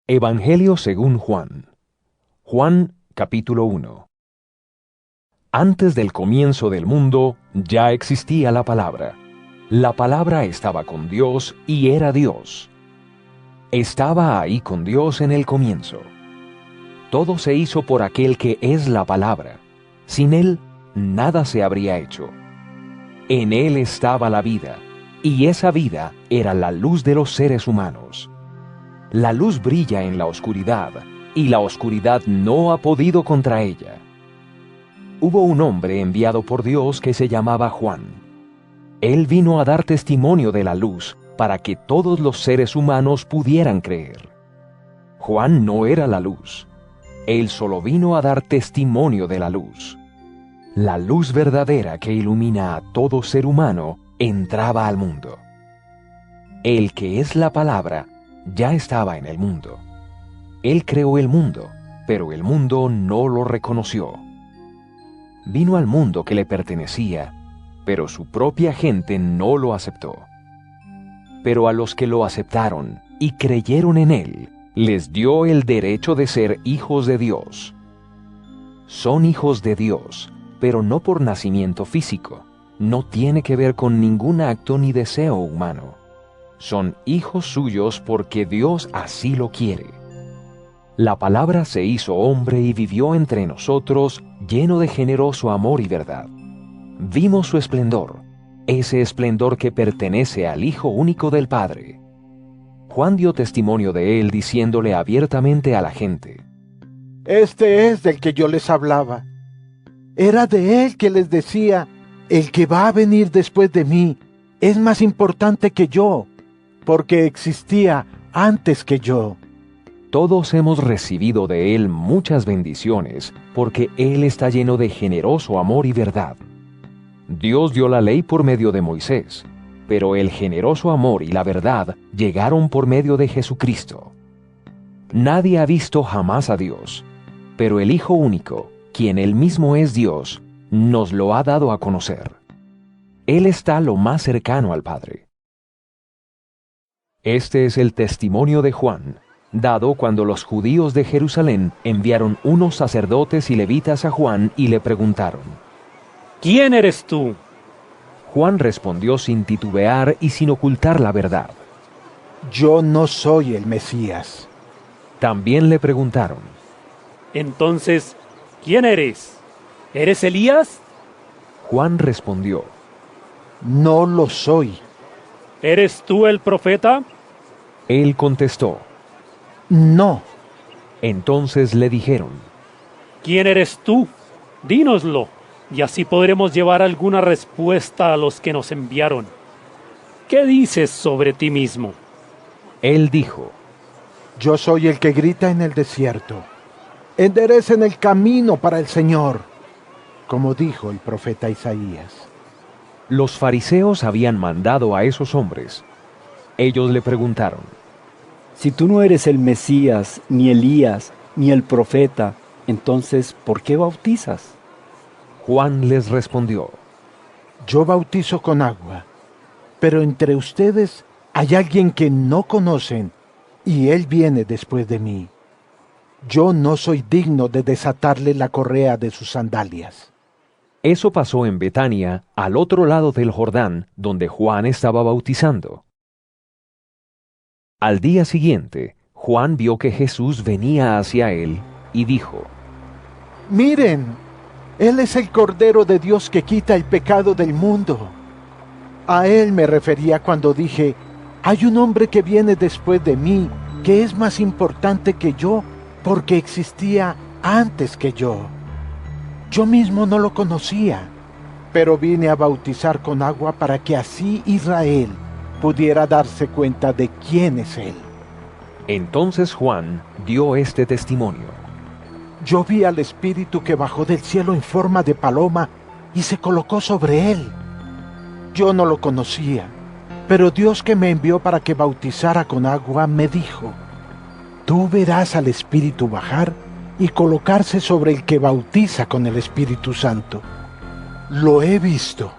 Evangelio según Juan. Juan capítulo 1. Antes del comienzo del mundo ya existía la palabra. La palabra estaba con Dios y era Dios. Estaba ahí con Dios en el comienzo. Todo se hizo por aquel que es la palabra. Sin él, nada se habría hecho. En él estaba la vida, y esa vida era la luz de los seres humanos. La luz brilla en la oscuridad, y la oscuridad no ha podido contra ella. Hubo un hombre enviado por Dios que se llamaba Juan. Él vino a dar testimonio de la luz para que todos los seres humanos pudieran creer. Juan no era la luz. Él solo vino a dar testimonio de la luz. La luz verdadera que ilumina a todo ser humano entraba al mundo. El que es la palabra ya estaba en el mundo. Él creó el mundo, pero el mundo no lo reconoció. Vino al mundo que le pertenecía, pero su propia gente no lo aceptó. Pero a los que lo aceptaron y creyeron en él, les dio el derecho de ser hijos de Dios. Son hijos de Dios, pero no por nacimiento físico. No tiene que ver con ningún acto ni deseo humano. Son hijos suyos porque Dios así lo quiere. La palabra se hizo hombre y vivió entre nosotros, lleno de generoso amor y verdad. Vimos su esplendor, ese esplendor que pertenece al Hijo único del Padre. Juan dio testimonio de él diciéndole abiertamente a la gente: Este es del que yo les hablaba. Era de él que les decía: el que va a venir después de mí es más importante que yo, porque existía antes que yo. Todos hemos recibido de él muchas bendiciones, porque él está lleno de generoso amor y verdad. Dios dio la ley por medio de Moisés, pero el generoso amor y la verdad llegaron por medio de Jesucristo. Nadie ha visto jamás a Dios, pero el Hijo único, quien él mismo es Dios, nos lo ha dado a conocer. Él está lo más cercano al Padre. Este es el testimonio de Juan, dado cuando los judíos de Jerusalén enviaron unos sacerdotes y levitas a Juan y le preguntaron: ¿Quién eres tú? Juan respondió sin titubear y sin ocultar la verdad. Yo no soy el Mesías. También le preguntaron: Entonces, ¿quién eres? ¿Eres Elías? Juan respondió: No lo soy. ¿Eres tú el profeta? Él contestó: No. Entonces le dijeron: ¿Quién eres tú? Dínoslo, y así podremos llevar alguna respuesta a los que nos enviaron. ¿Qué dices sobre ti mismo? Él dijo: Yo soy el que grita en el desierto: enderecen el camino para el Señor, como dijo el profeta Isaías. Los fariseos habían mandado a esos hombres. Ellos le preguntaron: Si tú no eres el Mesías, ni Elías, ni el profeta, entonces, ¿por qué bautizas? Juan les respondió: Yo bautizo con agua, pero entre ustedes hay alguien que no conocen, y él viene después de mí. Yo no soy digno de desatarle la correa de sus sandalias. Eso pasó en Betania, al otro lado del Jordán, donde Juan estaba bautizando. Al día siguiente, Juan vio que Jesús venía hacia él y dijo: Miren, él es el Cordero de Dios que quita el pecado del mundo. A él me refería cuando dije: hay un hombre que viene después de mí, que es más importante que yo, porque existía antes que yo. Yo mismo no lo conocía, pero vine a bautizar con agua para que así Israel pudiera darse cuenta de quién es él. Entonces Juan dio este testimonio: Yo vi al Espíritu que bajó del cielo en forma de paloma y se colocó sobre él. Yo no lo conocía, pero Dios que me envió para que bautizara con agua me dijo: Tú verás al Espíritu bajar y colocarse sobre el que bautiza con el Espíritu Santo. Lo he visto,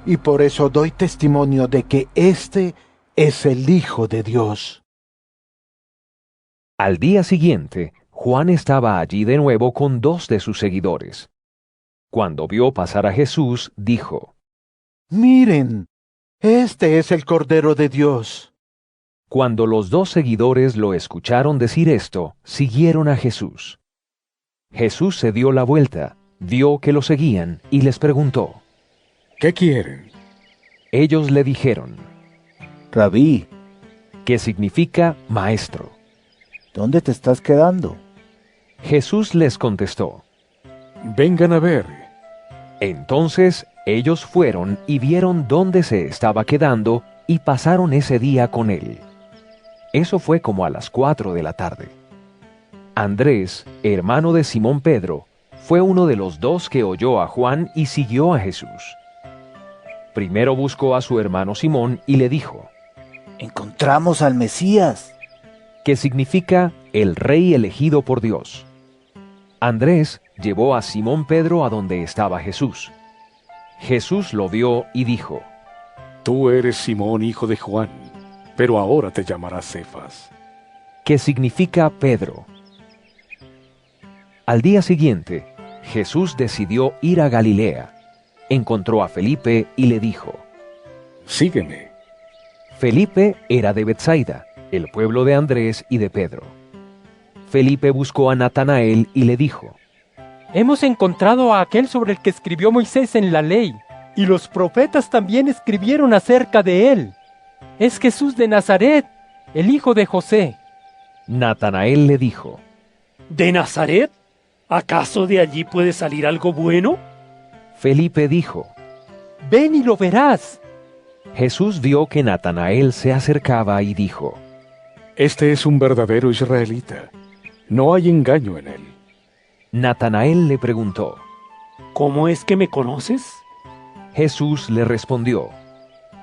y por eso doy testimonio de que este es el Hijo de Dios. Al día siguiente, Juan estaba allí de nuevo con 2 de sus seguidores. Cuando vio pasar a Jesús, dijo: Miren, este es el Cordero de Dios. Cuando los 2 seguidores lo escucharon decir esto, siguieron a Jesús. Jesús se dio la vuelta, vio que lo seguían y les preguntó. ¿Qué quieren? Ellos le dijeron, Rabí, que significa maestro. ¿dónde te estás quedando? Jesús les contestó. Vengan a ver. Entonces ellos fueron y vieron dónde se estaba quedando y pasaron ese día con él. Eso fue como a las 4 de la tarde. Andrés, hermano de Simón Pedro, fue uno de los 2 que oyó a Juan y siguió a Jesús. Primero buscó a su hermano Simón y le dijo, Encontramos al Mesías. que significa el rey elegido por Dios. Andrés llevó a Simón Pedro a donde estaba Jesús. Jesús lo vio y dijo, Tú eres Simón, hijo de Juan, pero ahora te llamarás Cefas. que significa Pedro. Al día siguiente, Jesús decidió ir a Galilea. Encontró a Felipe y le dijo, Sígueme. Felipe era de Betsaida, el pueblo de Andrés y de Pedro. Felipe buscó a Natanael y le dijo, Hemos encontrado a aquel sobre el que escribió Moisés en la ley, y los profetas también escribieron acerca de él. Es Jesús de Nazaret, el hijo de José. Natanael le dijo, ¿De Nazaret? ¿Acaso de allí puede salir algo bueno? Felipe dijo, Ven y lo verás. Jesús vio que Natanael se acercaba y dijo, Este es un verdadero israelita. No hay engaño en él. Natanael le preguntó, ¿Cómo es que me conoces? Jesús le respondió,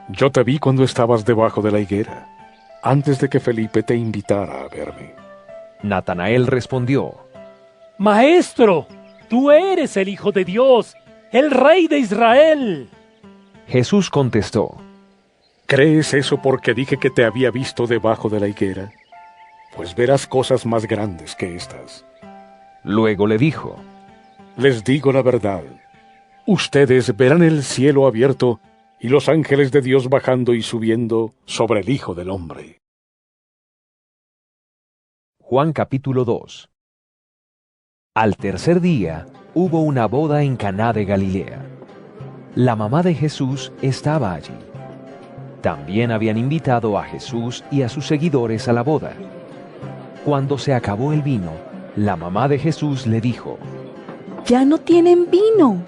Yo te vi cuando estabas debajo de la higuera, antes de que Felipe te invitara a verme. Natanael respondió, Maestro, tú eres el Hijo de Dios, el Rey de Israel. Jesús contestó, ¿Crees eso porque dije que te había visto debajo de la higuera? Pues verás cosas más grandes que estas. luego le dijo, Les digo la verdad. Ustedes verán el cielo abierto y los ángeles de Dios bajando y subiendo sobre el Hijo del Hombre. Juan capítulo 2. Al tercer día hubo una boda en Caná de Galilea. La mamá de Jesús estaba allí. También habían invitado a Jesús y a sus seguidores a la boda. Cuando se acabó el vino, la mamá de Jesús le dijo, Ya no tienen vino.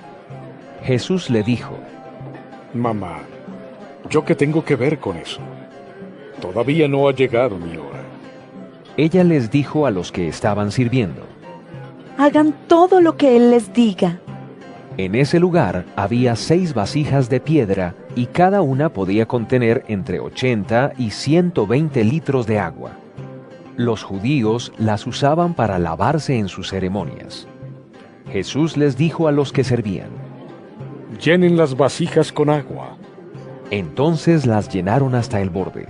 Jesús le dijo, Mamá, ¿yo qué tengo que ver con eso? Todavía no ha llegado mi hora. ella les dijo a los que estaban sirviendo. Hagan todo lo que Él les diga. En ese lugar había 6 vasijas de piedra y cada una podía contener entre 80 y 120 litros de agua. Los judíos las usaban para lavarse en sus ceremonias. Jesús les dijo a los que servían. Llenen las vasijas con agua. Entonces las llenaron hasta el borde.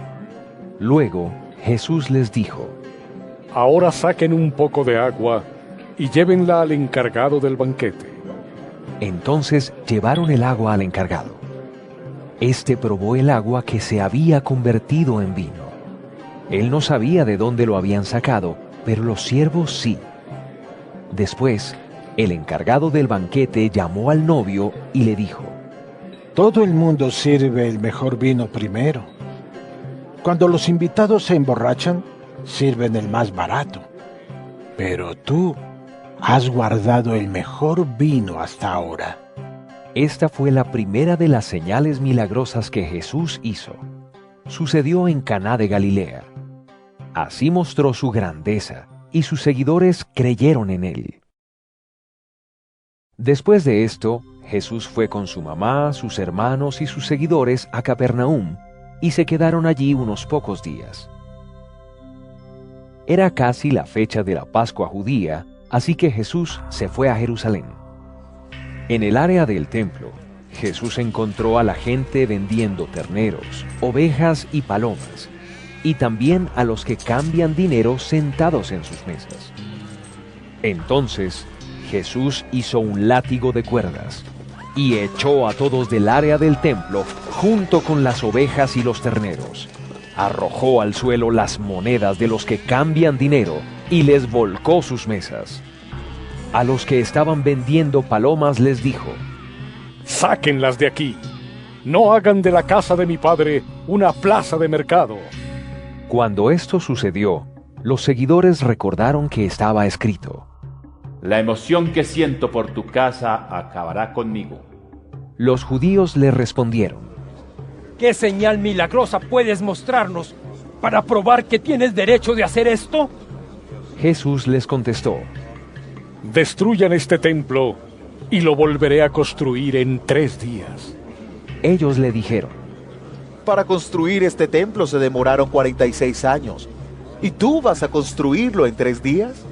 Luego Jesús les dijo, Ahora saquen un poco de agua y llévenla al encargado del banquete. Entonces llevaron el agua al encargado. Este probó el agua que se había convertido en vino. Él no sabía de dónde lo habían sacado, pero los siervos sí. Después, el encargado del banquete llamó al novio y le dijo, Todo el mundo sirve el mejor vino primero. Cuando los invitados se emborrachan, sirven el más barato. Pero tú has guardado el mejor vino hasta ahora. Esta fue la primera de las señales milagrosas que Jesús hizo. Sucedió en Caná de Galilea. Así mostró su grandeza, y sus seguidores creyeron en él. Después de esto, Jesús fue con su mamá, sus hermanos y sus seguidores a Capernaum, y se quedaron allí unos pocos días. Era casi la fecha de la Pascua judía, así que Jesús se fue a Jerusalén. En el área del templo, Jesús encontró a la gente vendiendo terneros, ovejas y palomas, y también a los que cambian dinero sentados en sus mesas. Entonces Jesús hizo un látigo de cuerdas y echó a todos del área del templo junto con las ovejas y los terneros. Arrojó al suelo las monedas de los que cambian dinero y les volcó sus mesas. A los que estaban vendiendo palomas les dijo: Sáquenlas de aquí. No hagan de la casa de mi padre una plaza de mercado. Cuando esto sucedió, los seguidores recordaron que estaba escrito: La emoción que siento por tu casa acabará conmigo. Los judíos le respondieron: ¿Qué señal milagrosa puedes mostrarnos para probar que tienes derecho de hacer esto? Jesús les contestó: Destruyan este templo y lo volveré a construir en 3 días. Ellos le dijeron: Para construir este templo se demoraron 46 años. ¿Y tú vas a construirlo en 3 días?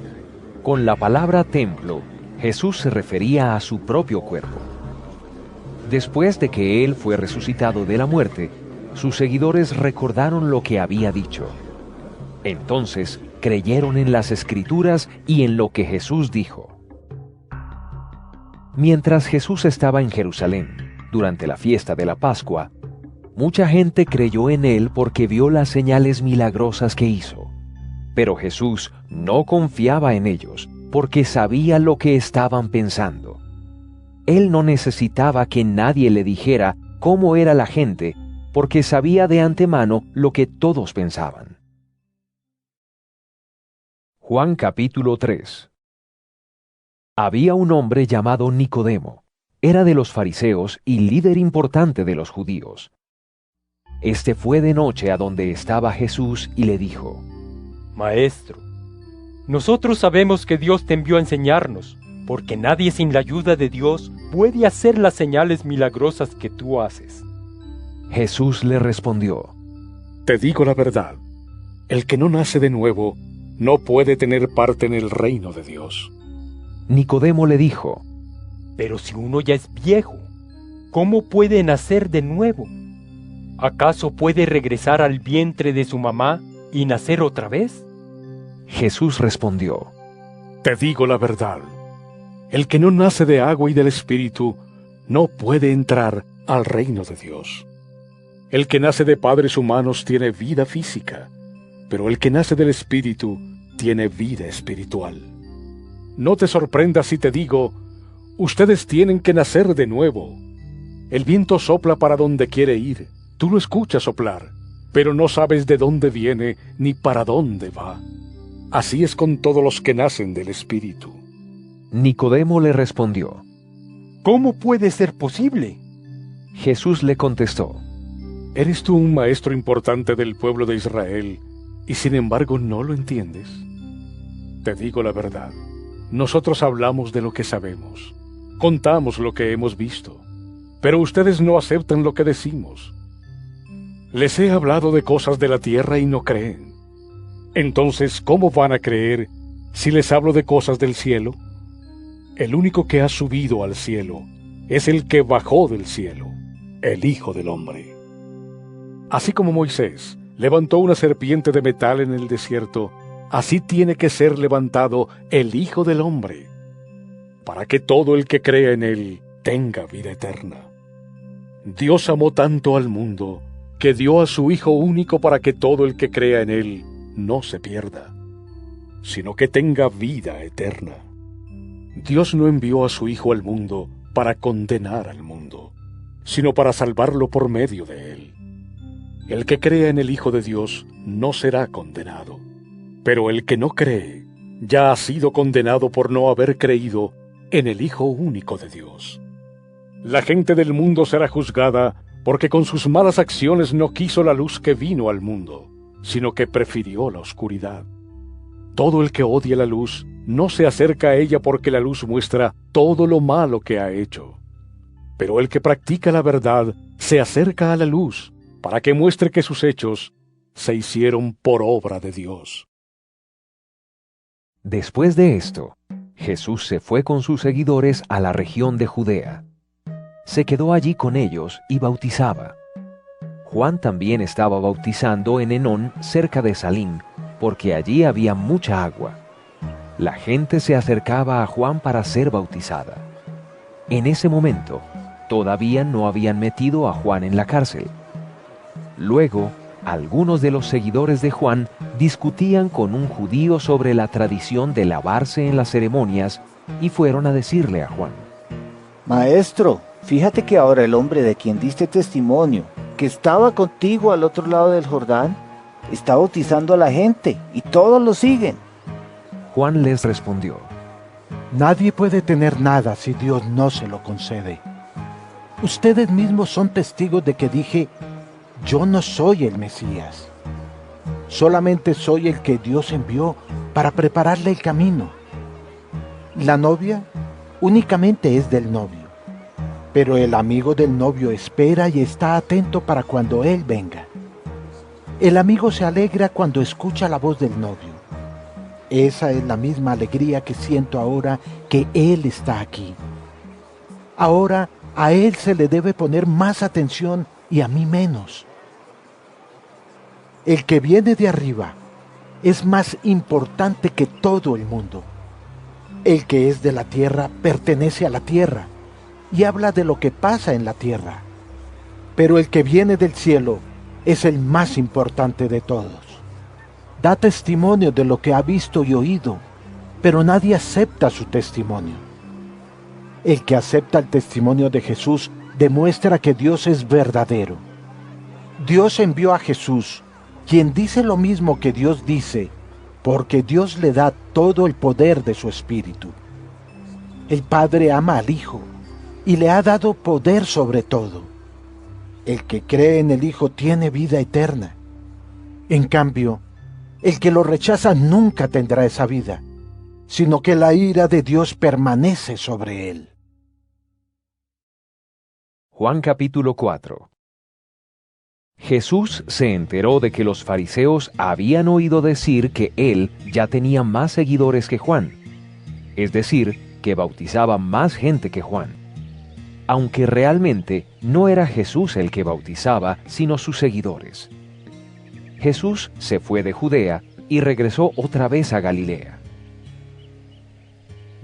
Con la palabra templo, Jesús se refería a su propio cuerpo. Después de que Él fue resucitado de la muerte, sus seguidores recordaron lo que había dicho. Entonces creyeron en las Escrituras y en lo que Jesús dijo. Mientras Jesús estaba en Jerusalén, durante la fiesta de la Pascua, mucha gente creyó en Él porque vio las señales milagrosas que hizo. Pero Jesús no confiaba en ellos, porque sabía lo que estaban pensando. Él no necesitaba que nadie le dijera cómo era la gente, porque sabía de antemano lo que todos pensaban. Juan capítulo 3. Había un hombre llamado Nicodemo. Era de los fariseos y líder importante de los judíos. Este fue de noche a donde estaba Jesús y le dijo: Maestro, nosotros sabemos que Dios te envió a enseñarnos, porque nadie sin la ayuda de Dios puede hacer las señales milagrosas que tú haces. Jesús le respondió: Te digo la verdad, el que no nace de nuevo no puede tener parte en el reino de Dios. Nicodemo le dijo: Pero si uno ya es viejo, ¿cómo puede nacer de nuevo? ¿Acaso puede regresar al vientre de su mamá y nacer otra vez? Jesús respondió: Te digo la verdad, el que no nace de agua y del Espíritu no puede entrar al reino de Dios. El que nace de padres humanos tiene vida física, pero el que nace del Espíritu tiene vida espiritual. No te sorprendas si te digo: ustedes tienen que nacer de nuevo. El viento sopla para donde quiere ir. Tú lo escuchas soplar, pero no sabes de dónde viene ni para dónde va. Así es con todos los que nacen del Espíritu. Nicodemo le respondió: ¿Cómo puede ser posible? Jesús le contestó: ¿Eres tú un maestro importante del pueblo de Israel y sin embargo no lo entiendes? Te digo la verdad, nosotros hablamos de lo que sabemos, contamos lo que hemos visto, pero ustedes no aceptan lo que decimos. Les he hablado de cosas de la tierra y no creen. Entonces, ¿cómo van a creer si les hablo de cosas del cielo? El único que ha subido al cielo es el que bajó del cielo, el Hijo del Hombre. Así como Moisés levantó una serpiente de metal en el desierto, así tiene que ser levantado el Hijo del Hombre, para que todo el que crea en él tenga vida eterna. Dios amó tanto al mundo que dio a su Hijo único para que todo el que crea en él no se pierda, sino que tenga vida eterna. Dios no envió a su Hijo al mundo para condenar al mundo, sino para salvarlo por medio de él. El que crea en el Hijo de Dios no será condenado, pero el que no cree ya ha sido condenado por no haber creído en el Hijo único de Dios. La gente del mundo será juzgada porque con sus malas acciones no quiso la luz que vino al mundo, sino que prefirió la oscuridad. Todo el que odia la luz no se acerca a ella porque la luz muestra todo lo malo que ha hecho. Pero el que practica la verdad se acerca a la luz para que muestre que sus hechos se hicieron por obra de Dios. Después de esto, Jesús se fue con sus seguidores a la región de Judea. Se quedó allí con ellos y bautizaba. Juan también estaba bautizando en Enón, cerca de Salim, porque allí había mucha agua. La gente se acercaba a Juan para ser bautizada. En ese momento, todavía no habían metido a Juan en la cárcel. Luego, algunos de los seguidores de Juan discutían con un judío sobre la tradición de lavarse en las ceremonias y fueron a decirle a Juan: Maestro, fíjate que ahora el hombre de quien diste testimonio, que estaba contigo al otro lado del Jordán, está bautizando a la gente y todos lo siguen. Juan les respondió: Nadie puede tener nada si Dios no se lo concede. Ustedes mismos son testigos de que dije, yo no soy el Mesías. Solamente soy el que Dios envió para prepararle el camino. La novia únicamente es del novio, pero el amigo del novio espera y está atento para cuando él venga. El amigo se alegra cuando escucha la voz del novio. Esa es la misma alegría que siento ahora que él está aquí. Ahora a él se le debe poner más atención y a mí menos. El que viene de arriba es más importante que todo el mundo. El que es de la tierra pertenece a la tierra y habla de lo que pasa en la tierra. Pero el que viene del cielo es el más importante de todos. Da testimonio de lo que ha visto y oído, pero nadie acepta su testimonio. El que acepta el testimonio de Jesús demuestra que Dios es verdadero. Dios envió a Jesús, quien dice lo mismo que Dios dice, porque Dios le da todo el poder de su Espíritu. El Padre ama al Hijo y le ha dado poder sobre todo. El que cree en el Hijo tiene vida eterna. En cambio, el que lo rechaza nunca tendrá esa vida, sino que la ira de Dios permanece sobre él. Juan capítulo 4. Jesús se enteró de que los fariseos habían oído decir que él ya tenía más seguidores que Juan, es decir, que bautizaba más gente que Juan, aunque realmente no era Jesús el que bautizaba, sino sus seguidores. Jesús se fue de Judea y regresó otra vez a Galilea.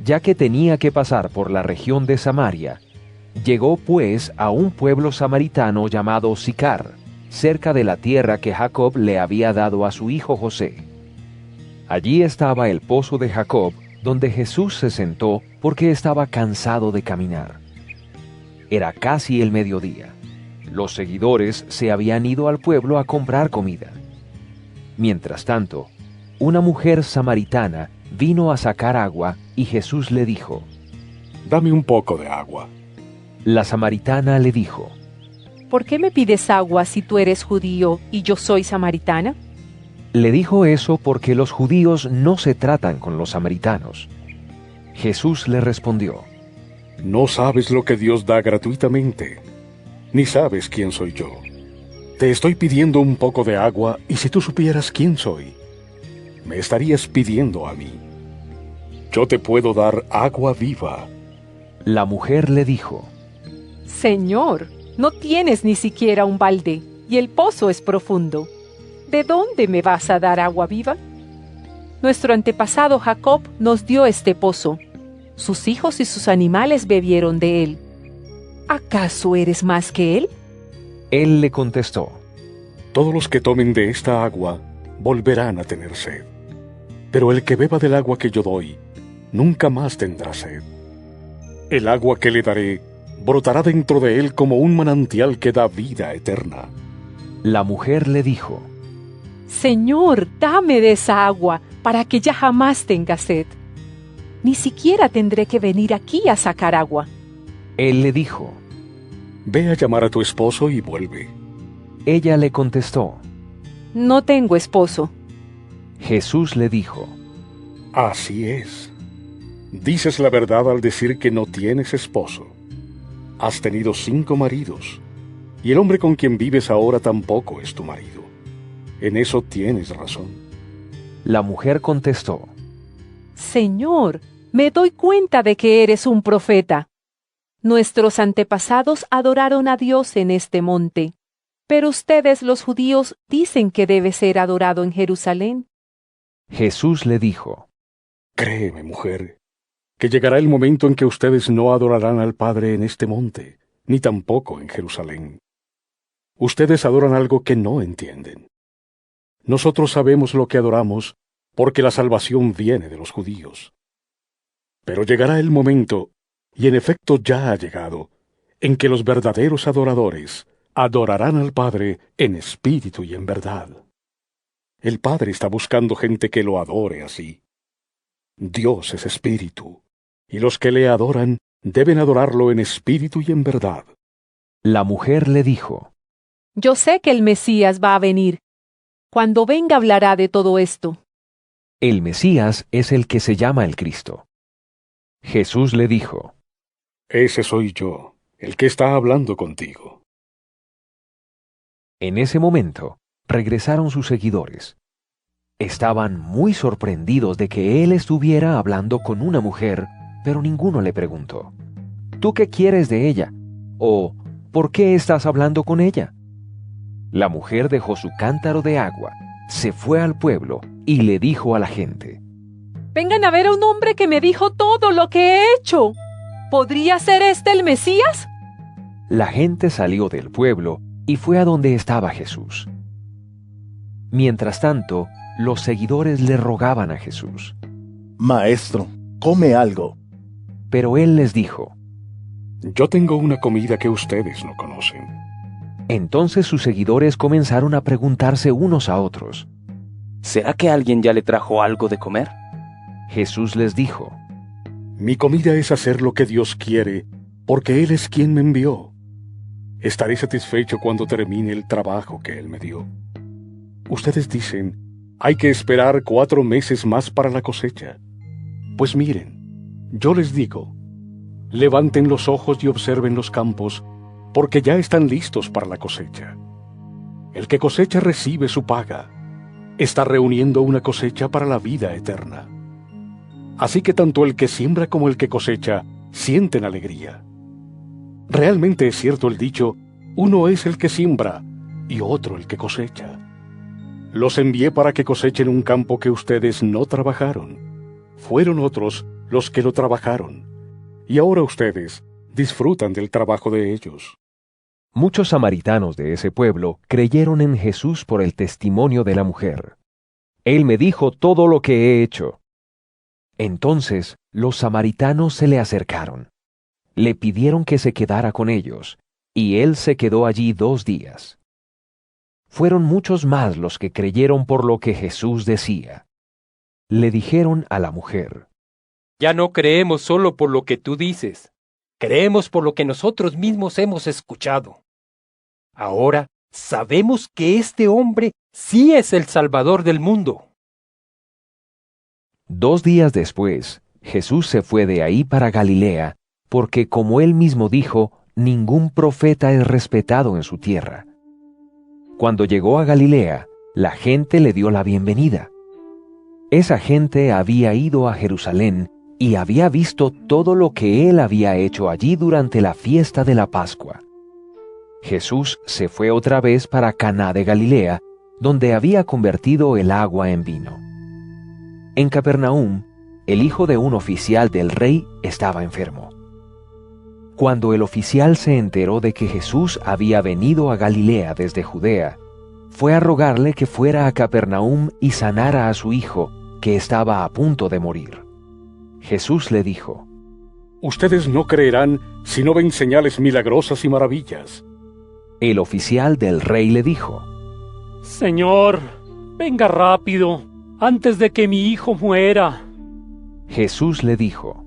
Ya que tenía que pasar por la región de Samaria, llegó pues a un pueblo samaritano llamado Sicar, cerca de la tierra que Jacob le había dado a su hijo José. Allí estaba el pozo de Jacob, donde Jesús se sentó porque estaba cansado de caminar. Era casi el mediodía. Los seguidores se habían ido al pueblo a comprar comida. Mientras tanto, una mujer samaritana vino a sacar agua y Jesús le dijo: Dame un poco de agua. La samaritana le dijo: ¿Por qué me pides agua si tú eres judío y yo soy samaritana? Le dijo eso porque los judíos no se tratan con los samaritanos. Jesús le respondió: No sabes lo que Dios da gratuitamente, ni sabes quién soy yo. Te estoy pidiendo un poco de agua y si tú supieras quién soy, me estarías pidiendo a mí. Yo te puedo dar agua viva. La mujer le dijo: Señor, no tienes ni siquiera un balde y el pozo es profundo. ¿De dónde me vas a dar agua viva? Nuestro antepasado Jacob nos dio este pozo. Sus hijos y sus animales bebieron de él. ¿Acaso eres más que él? Él le contestó: Todos los que tomen de esta agua volverán a tener sed. Pero el que beba del agua que yo doy, nunca más tendrá sed. El agua que le daré brotará dentro de él como un manantial que da vida eterna. La mujer le dijo: Señor, dame de esa agua para que ya jamás tenga sed. Ni siquiera tendré que venir aquí a sacar agua. Él le dijo: Ve a llamar a tu esposo y vuelve. Ella le contestó: No tengo esposo. Jesús le dijo: Así es. Dices la verdad al decir que no tienes esposo. Has tenido 5 maridos, y el hombre con quien vives ahora tampoco es tu marido. En eso tienes razón. La mujer contestó: Señor, me doy cuenta de que eres un profeta. Nuestros antepasados adoraron a Dios en este monte. Pero ustedes, los judíos, dicen que debe ser adorado en Jerusalén. Jesús le dijo: Créeme, mujer, que llegará el momento en que ustedes no adorarán al Padre en este monte, ni tampoco en Jerusalén. Ustedes adoran algo que no entienden. Nosotros sabemos lo que adoramos, porque la salvación viene de los judíos. Pero llegará el momento, y en efecto ya ha llegado, en que los verdaderos adoradores adorarán al Padre en espíritu y en verdad. El Padre está buscando gente que lo adore así. Dios es espíritu, y los que le adoran deben adorarlo en espíritu y en verdad. La mujer le dijo: Yo sé que el Mesías va a venir. Cuando venga hablará de todo esto. El Mesías es el que se llama el Cristo. Jesús le dijo: Ese soy yo, el que está hablando contigo. En ese momento, regresaron sus seguidores. Estaban muy sorprendidos de que él estuviera hablando con una mujer, pero ninguno le preguntó: ¿Tú qué quieres de ella? ¿O por qué estás hablando con ella? La mujer dejó su cántaro de agua, se fue al pueblo y le dijo a la gente: Vengan a ver a un hombre que me dijo todo lo que he hecho. ¿Podría ser este el Mesías? La gente salió del pueblo y fue a donde estaba Jesús. Mientras tanto, los seguidores le rogaban a Jesús: Maestro, come algo. Pero él les dijo: Yo tengo una comida que ustedes no conocen. Entonces sus seguidores comenzaron a preguntarse unos a otros: ¿Será que alguien ya le trajo algo de comer? Jesús les dijo: Mi comida es hacer lo que Dios quiere, porque Él es quien me envió. Estaré satisfecho cuando termine el trabajo que Él me dio. Ustedes dicen: hay que esperar 4 meses más para la cosecha. Pues miren, yo les digo, levanten los ojos y observen los campos, porque ya están listos para la cosecha. El que cosecha recibe su paga. Está reuniendo una cosecha para la vida eterna. Así que tanto el que siembra como el que cosecha sienten alegría. Realmente es cierto el dicho: uno es el que siembra y otro el que cosecha. Los envié para que cosechen un campo que ustedes no trabajaron. Fueron otros los que lo trabajaron, y ahora ustedes disfrutan del trabajo de ellos. Muchos samaritanos de ese pueblo creyeron en Jesús por el testimonio de la mujer. Él me dijo todo lo que he hecho. Entonces los samaritanos se le acercaron. Le pidieron que se quedara con ellos, y él se quedó allí 2 días. Fueron muchos más los que creyeron por lo que Jesús decía. Le dijeron a la mujer: Ya no creemos solo por lo que tú dices, creemos por lo que nosotros mismos hemos escuchado. Ahora sabemos que este hombre sí es el Salvador del mundo. 2 días después, Jesús se fue de ahí para Galilea, porque como él mismo dijo, ningún profeta es respetado en su tierra. Cuando llegó a Galilea, la gente le dio la bienvenida. Esa gente había ido a Jerusalén y había visto todo lo que él había hecho allí durante la fiesta de la Pascua. Jesús se fue otra vez para Caná de Galilea, donde había convertido el agua en vino. En Capernaum, el hijo de un oficial del rey estaba enfermo. Cuando el oficial se enteró de que Jesús había venido a Galilea desde Judea, fue a rogarle que fuera a Capernaum y sanara a su hijo, que estaba a punto de morir. Jesús le dijo: Ustedes no creerán si no ven señales milagrosas y maravillas. El oficial del rey le dijo: Señor, venga rápido, antes de que mi hijo muera. Jesús le dijo: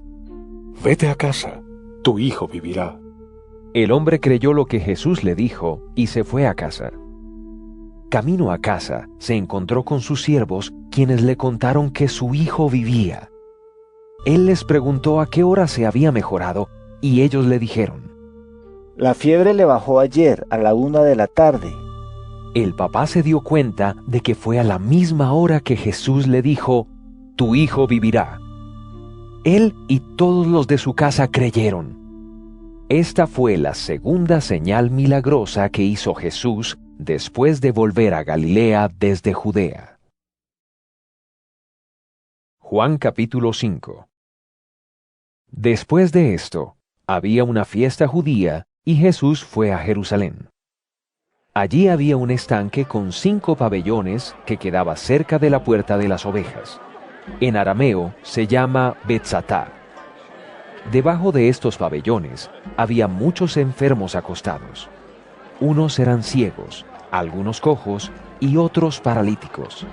Vete a casa, tu hijo vivirá. El hombre creyó lo que Jesús le dijo y se fue a casa. Camino a casa, se encontró con sus siervos, quienes le contaron que su hijo vivía. Él les preguntó a qué hora se había mejorado, y ellos le dijeron: La fiebre le bajó ayer a la 1 de la tarde. El papá se dio cuenta de que fue a la misma hora que Jesús le dijo: Tu hijo vivirá. Él y todos los de su casa creyeron. Esta fue la segunda señal milagrosa que hizo Jesús después de volver a Galilea desde Judea. Juan capítulo 5. Después de esto, había una fiesta judía y Jesús fue a Jerusalén. Allí había un estanque con 5 pabellones que quedaba cerca de la puerta de las ovejas. En arameo se llama Betzatá. Debajo de estos pabellones había muchos enfermos acostados. Unos eran ciegos, algunos cojos y otros paralíticos.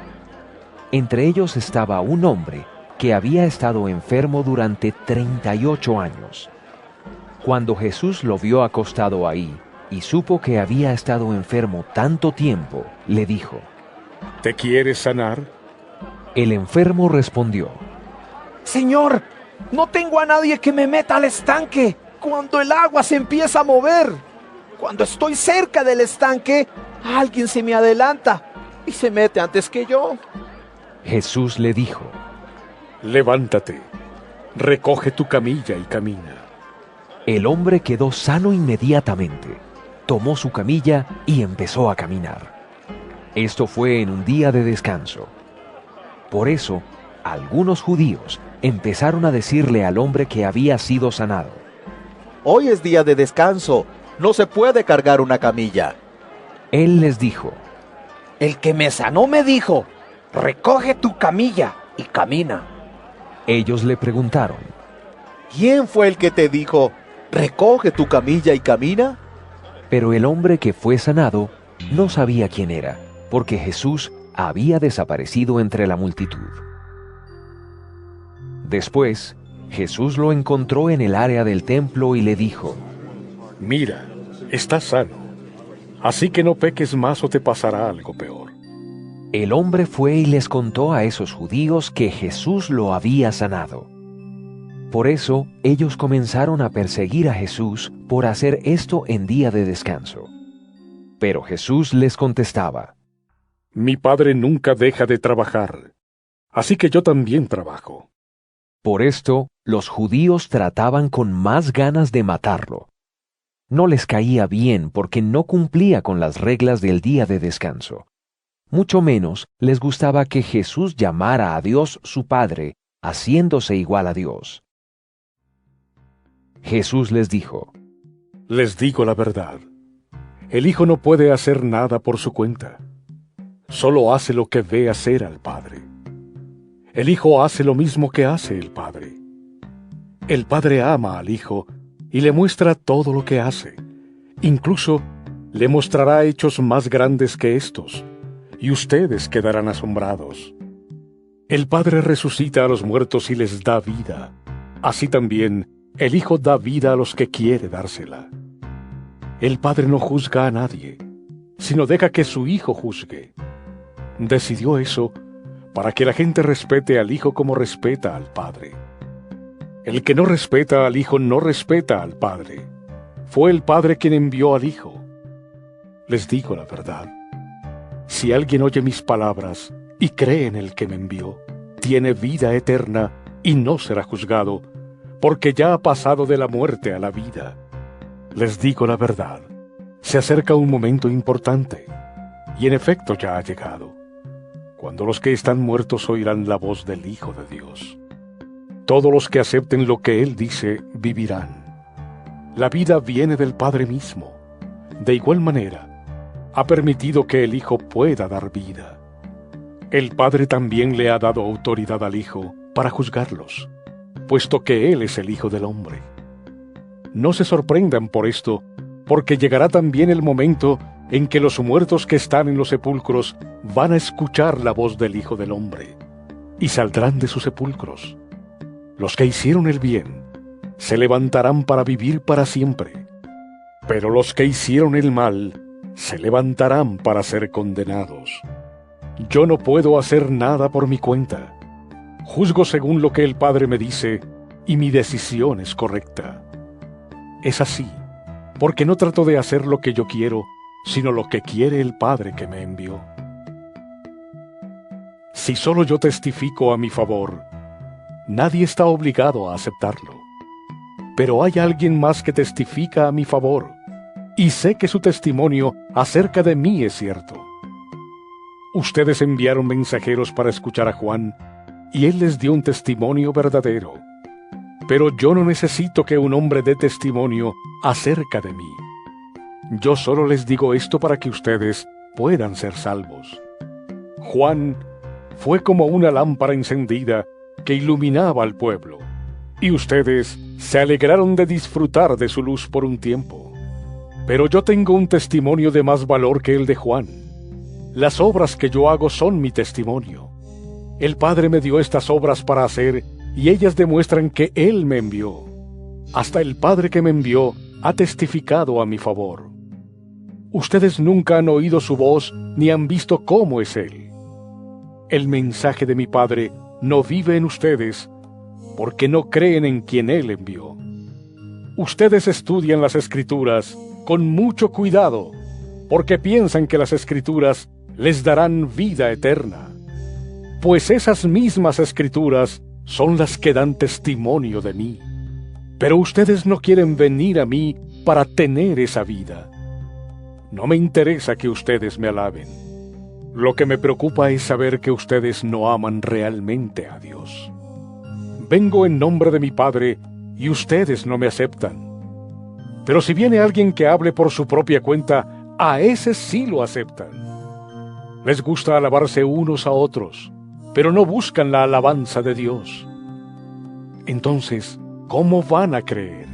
Entre ellos estaba un hombre que había estado enfermo durante 38 años. Cuando Jesús lo vio acostado ahí y supo que había estado enfermo tanto tiempo, le dijo: ¿Te quieres sanar? El enfermo respondió: Señor, no tengo a nadie que me meta al estanque cuando el agua se empieza a mover. Cuando estoy cerca del estanque, alguien se me adelanta y se mete antes que yo. Jesús le dijo: Levántate, recoge tu camilla y camina. El hombre quedó sano inmediatamente, tomó su camilla y empezó a caminar. Esto fue en un día de descanso. Por eso, algunos judíos empezaron a decirle al hombre que había sido sanado: Hoy es día de descanso, no se puede cargar una camilla. Él les dijo: El que me sanó me dijo: recoge tu camilla y camina. Ellos le preguntaron: ¿Quién fue el que te dijo: recoge tu camilla y camina? Pero el hombre que fue sanado no sabía quién era, porque Jesús había desaparecido entre la multitud. Después, Jesús lo encontró en el área del templo y le dijo: Mira, estás sano, así que no peques más o te pasará algo peor. El hombre fue y les contó a esos judíos que Jesús lo había sanado. Por eso, ellos comenzaron a perseguir a Jesús por hacer esto en día de descanso. Pero Jesús les contestaba: Mi Padre nunca deja de trabajar, así que yo también trabajo. Por esto, los judíos trataban con más ganas de matarlo. No les caía bien porque no cumplía con las reglas del día de descanso. Mucho menos les gustaba que Jesús llamara a Dios su Padre, haciéndose igual a Dios. Jesús les dijo: Les digo la verdad, el Hijo no puede hacer nada por su cuenta. Solo hace lo que ve hacer al Padre. El Hijo hace lo mismo que hace el Padre. El Padre ama al Hijo y le muestra todo lo que hace. Incluso le mostrará hechos más grandes que estos, y ustedes quedarán asombrados. El Padre resucita a los muertos y les da vida. Así también, el Hijo da vida a los que quiere dársela. El Padre no juzga a nadie, sino deja que su Hijo juzgue. Decidió eso para que la gente respete al Hijo como respeta al Padre. El que no respeta al Hijo no respeta al Padre. Fue el Padre quien envió al Hijo. Les digo la verdad. Si alguien oye mis palabras y cree en el que me envió, tiene vida eterna y no será juzgado, porque ya ha pasado de la muerte a la vida. Les digo la verdad, se acerca un momento importante, y en efecto ya ha llegado, cuando los que están muertos oirán la voz del Hijo de Dios. Todos los que acepten lo que Él dice, vivirán. La vida viene del Padre mismo. De igual manera, ha permitido que el Hijo pueda dar vida. El Padre también le ha dado autoridad al Hijo para juzgarlos, puesto que Él es el Hijo del Hombre. No se sorprendan por esto, porque llegará también el momento en que los muertos que están en los sepulcros van a escuchar la voz del Hijo del Hombre, y saldrán de sus sepulcros. Los que hicieron el bien se levantarán para vivir para siempre, pero los que hicieron el mal se levantarán para ser condenados. Yo no puedo hacer nada por mi cuenta. Juzgo según lo que el Padre me dice, y mi decisión es correcta. Es así, porque no trato de hacer lo que yo quiero, sino lo que quiere el Padre que me envió. Si solo yo testifico a mi favor, nadie está obligado a aceptarlo. Pero hay alguien más que testifica a mi favor, y sé que su testimonio acerca de mí es cierto. Ustedes enviaron mensajeros para escuchar a Juan, y él les dio un testimonio verdadero. Pero yo no necesito que un hombre dé testimonio acerca de mí. Yo solo les digo esto para que ustedes puedan ser salvos. Juan fue como una lámpara encendida que iluminaba al pueblo, y ustedes se alegraron de disfrutar de su luz por un tiempo. Pero yo tengo un testimonio de más valor que el de Juan. Las obras que yo hago son mi testimonio. El Padre me dio estas obras para hacer, y ellas demuestran que Él me envió. Hasta el Padre que me envió ha testificado a mi favor. Ustedes nunca han oído su voz ni han visto cómo es Él. El mensaje de mi Padre no vive en ustedes, porque no creen en quien Él envió. Ustedes estudian las Escrituras con mucho cuidado, porque piensan que las Escrituras les darán vida eterna. Pues esas mismas Escrituras son las que dan testimonio de mí. Pero ustedes no quieren venir a mí para tener esa vida. No me interesa que ustedes me alaben. Lo que me preocupa es saber que ustedes no aman realmente a Dios. Vengo en nombre de mi Padre y ustedes no me aceptan. Pero si viene alguien que hable por su propia cuenta, a ese sí lo aceptan. Les gusta alabarse unos a otros, pero no buscan la alabanza de Dios. Entonces, ¿cómo van a creer?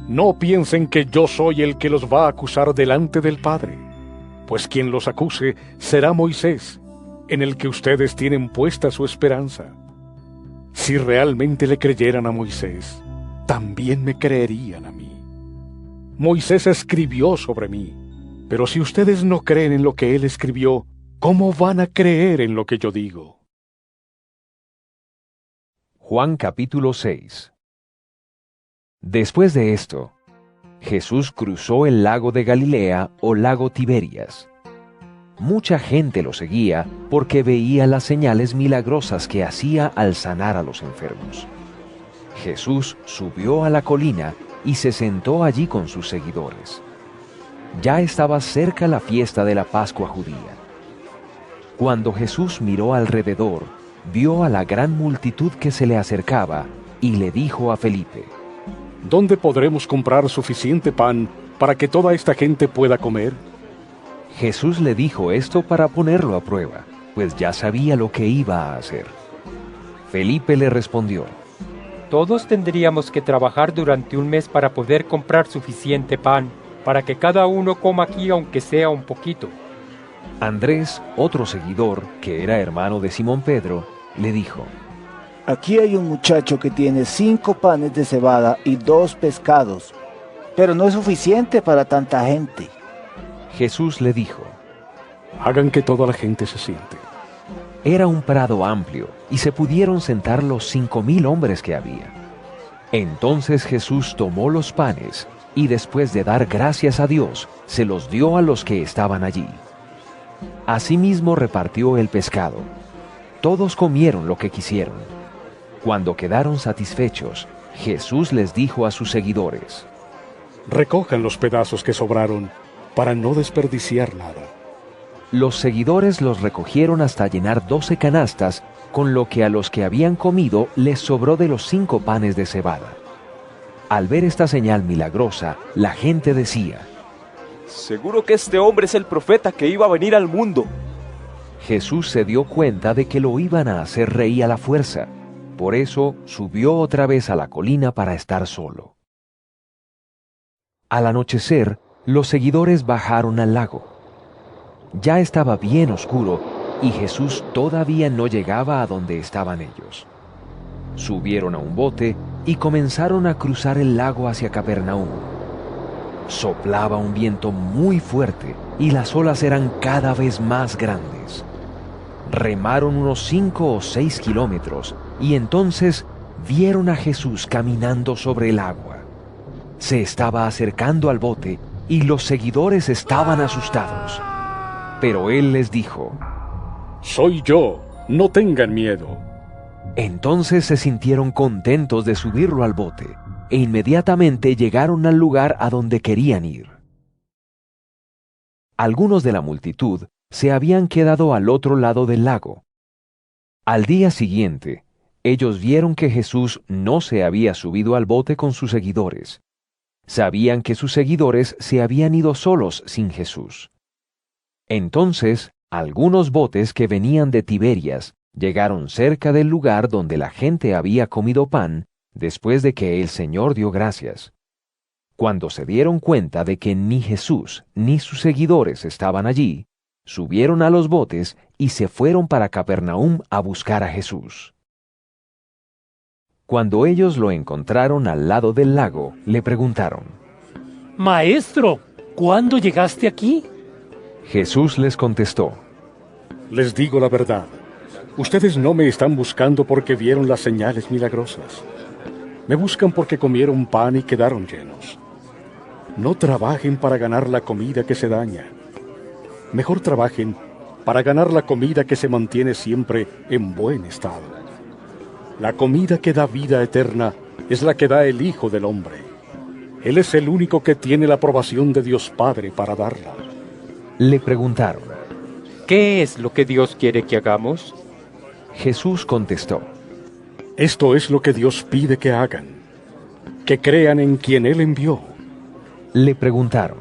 No piensen que yo soy el que los va a acusar delante del Padre, pues quien los acuse será Moisés, en el que ustedes tienen puesta su esperanza. Si realmente le creyeran a Moisés, también me creerían a mí. Moisés escribió sobre mí, pero si ustedes no creen en lo que él escribió, ¿cómo van a creer en lo que yo digo? Juan capítulo 6. Después de esto, Jesús cruzó el lago de Galilea o lago Tiberias. Mucha gente lo seguía porque veía las señales milagrosas que hacía al sanar a los enfermos. Jesús subió a la colina y se sentó allí con sus seguidores. Ya estaba cerca la fiesta de la Pascua judía. Cuando Jesús miró alrededor, vio a la gran multitud que se le acercaba y le dijo a Felipe: ¿Dónde podremos comprar suficiente pan para que toda esta gente pueda comer? Jesús le dijo esto para ponerlo a prueba, pues ya sabía lo que iba a hacer. Felipe le respondió: Todos tendríamos que trabajar durante un mes para poder comprar suficiente pan, para que cada uno coma aquí aunque sea un poquito. Andrés, otro seguidor, que era hermano de Simón Pedro, le dijo: Aquí hay un muchacho que tiene 5 panes de cebada y 2 pescados, pero no es suficiente para tanta gente. Jesús le dijo: Hagan que toda la gente se siente. Era un prado amplio, y se pudieron sentar los 5,000 hombres que había. Entonces Jesús tomó los panes, y después de dar gracias a Dios, se los dio a los que estaban allí. Asimismo repartió el pescado. Todos comieron lo que quisieron. Cuando quedaron satisfechos, Jesús les dijo a sus seguidores: Recojan los pedazos que sobraron, para no desperdiciar nada. Los seguidores los recogieron hasta llenar 12 canastas, con lo que a los que habían comido les sobró de los 5 panes de cebada. Al ver esta señal milagrosa, la gente decía: Seguro que este hombre es el profeta que iba a venir al mundo. Jesús se dio cuenta de que lo iban a hacer rey a la fuerza. Por eso subió otra vez a la colina para estar solo. Al anochecer, los seguidores bajaron al lago. Ya estaba bien oscuro y Jesús todavía no llegaba a donde estaban ellos. Subieron a un bote y comenzaron a cruzar el lago hacia Capernaum. Soplaba un viento muy fuerte y las olas eran cada vez más grandes. Remaron unos 5 o 6 kilómetros y entonces vieron a Jesús caminando sobre el agua. Se estaba acercando al bote y los seguidores estaban asustados. Pero él les dijo: Soy yo, no tengan miedo. Entonces se sintieron contentos de subirlo al bote e inmediatamente llegaron al lugar a donde querían ir. Algunos de la multitud se habían quedado al otro lado del lago. Al día siguiente, ellos vieron que Jesús no se había subido al bote con sus seguidores. Sabían que sus seguidores se habían ido solos sin Jesús. Entonces, algunos botes que venían de Tiberias llegaron cerca del lugar donde la gente había comido pan después de que el Señor dio gracias. Cuando se dieron cuenta de que ni Jesús ni sus seguidores estaban allí, subieron a los botes y se fueron para Capernaum a buscar a Jesús. Cuando ellos lo encontraron al lado del lago, le preguntaron: Maestro, ¿cuándo llegaste aquí? Jesús les contestó: Les digo la verdad, ustedes no me están buscando porque vieron las señales milagrosas. Me buscan porque comieron pan y quedaron llenos. No trabajen para ganar la comida que se daña. Mejor trabajen para ganar la comida que se mantiene siempre en buen estado. La comida que da vida eterna es la que da el Hijo del Hombre. Él es el único que tiene la aprobación de Dios Padre para darla. Le preguntaron: ¿Qué es lo que Dios quiere que hagamos? Jesús contestó: Esto es lo que Dios pide que hagan, que crean en quien Él envió. Le preguntaron: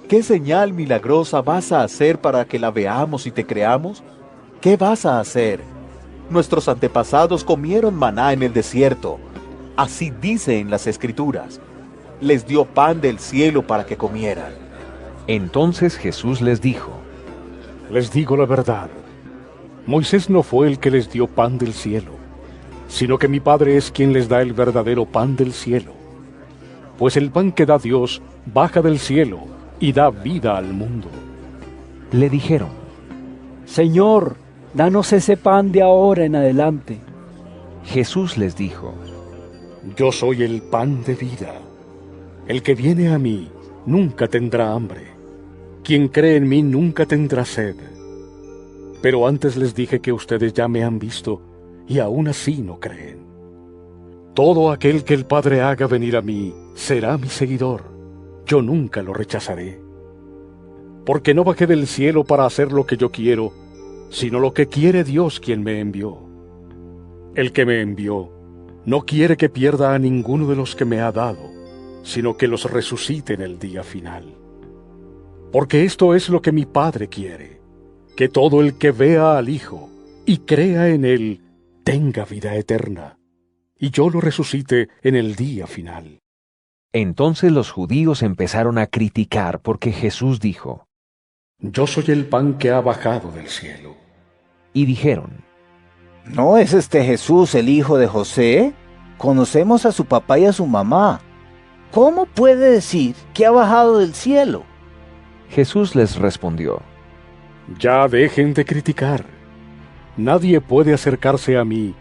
¿Qué señal milagrosa vas a hacer para que la veamos y te creamos? ¿Qué vas a hacer? Nuestros antepasados comieron maná en el desierto. Así dice en las Escrituras. Les dio pan del cielo para que comieran. Entonces Jesús les dijo: Les digo la verdad. Moisés no fue el que les dio pan del cielo, sino que mi Padre es quien les da el verdadero pan del cielo. Pues el pan que da Dios baja del cielo y da vida al mundo. Le dijeron: Señor, danos ese pan de ahora en adelante. Jesús les dijo: Yo soy el pan de vida. El que viene a mí nunca tendrá hambre. Quien cree en mí nunca tendrá sed. Pero antes les dije que ustedes ya me han visto y aún así no creen. Todo aquel que el Padre haga venir a mí será mi seguidor. Yo nunca lo rechazaré. Porque no bajé del cielo para hacer lo que yo quiero, sino lo que quiere Dios quien me envió. El que me envió no quiere que pierda a ninguno de los que me ha dado, sino que los resucite en el día final. Porque esto es lo que mi Padre quiere, que todo el que vea al Hijo y crea en Él tenga vida eterna, y yo lo resucite en el día final. Entonces los judíos empezaron a criticar porque Jesús dijo: Yo soy el pan que ha bajado del cielo. Y dijeron: ¿No es este Jesús el hijo de José? Conocemos a su papá y a su mamá. ¿Cómo puede decir que ha bajado del cielo? Jesús les respondió: Ya dejen de criticar. Nadie puede acercarse a mí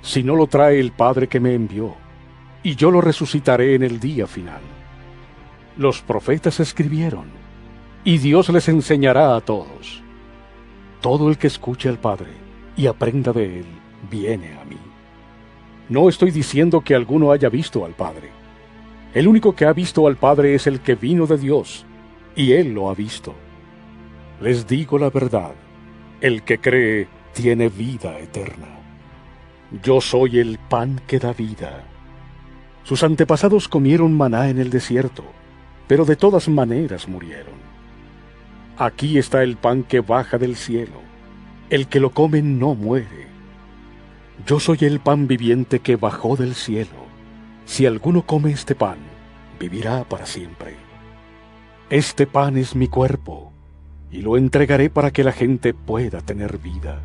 si no lo trae el Padre que me envió, y yo lo resucitaré en el día final. Los profetas escribieron, y Dios les enseñará a todos. Todo el que escuche al Padre y aprenda de Él, viene a mí. No estoy diciendo que alguno haya visto al Padre. El único que ha visto al Padre es el que vino de Dios, y Él lo ha visto. Les digo la verdad, el que cree tiene vida eterna. Yo soy el pan que da vida. Sus antepasados comieron maná en el desierto, pero de todas maneras murieron. Aquí está el pan que baja del cielo. El que lo come no muere. Yo soy el pan viviente que bajó del cielo. Si alguno come este pan, vivirá para siempre. Este pan es mi cuerpo, y lo entregaré para que la gente pueda tener vida.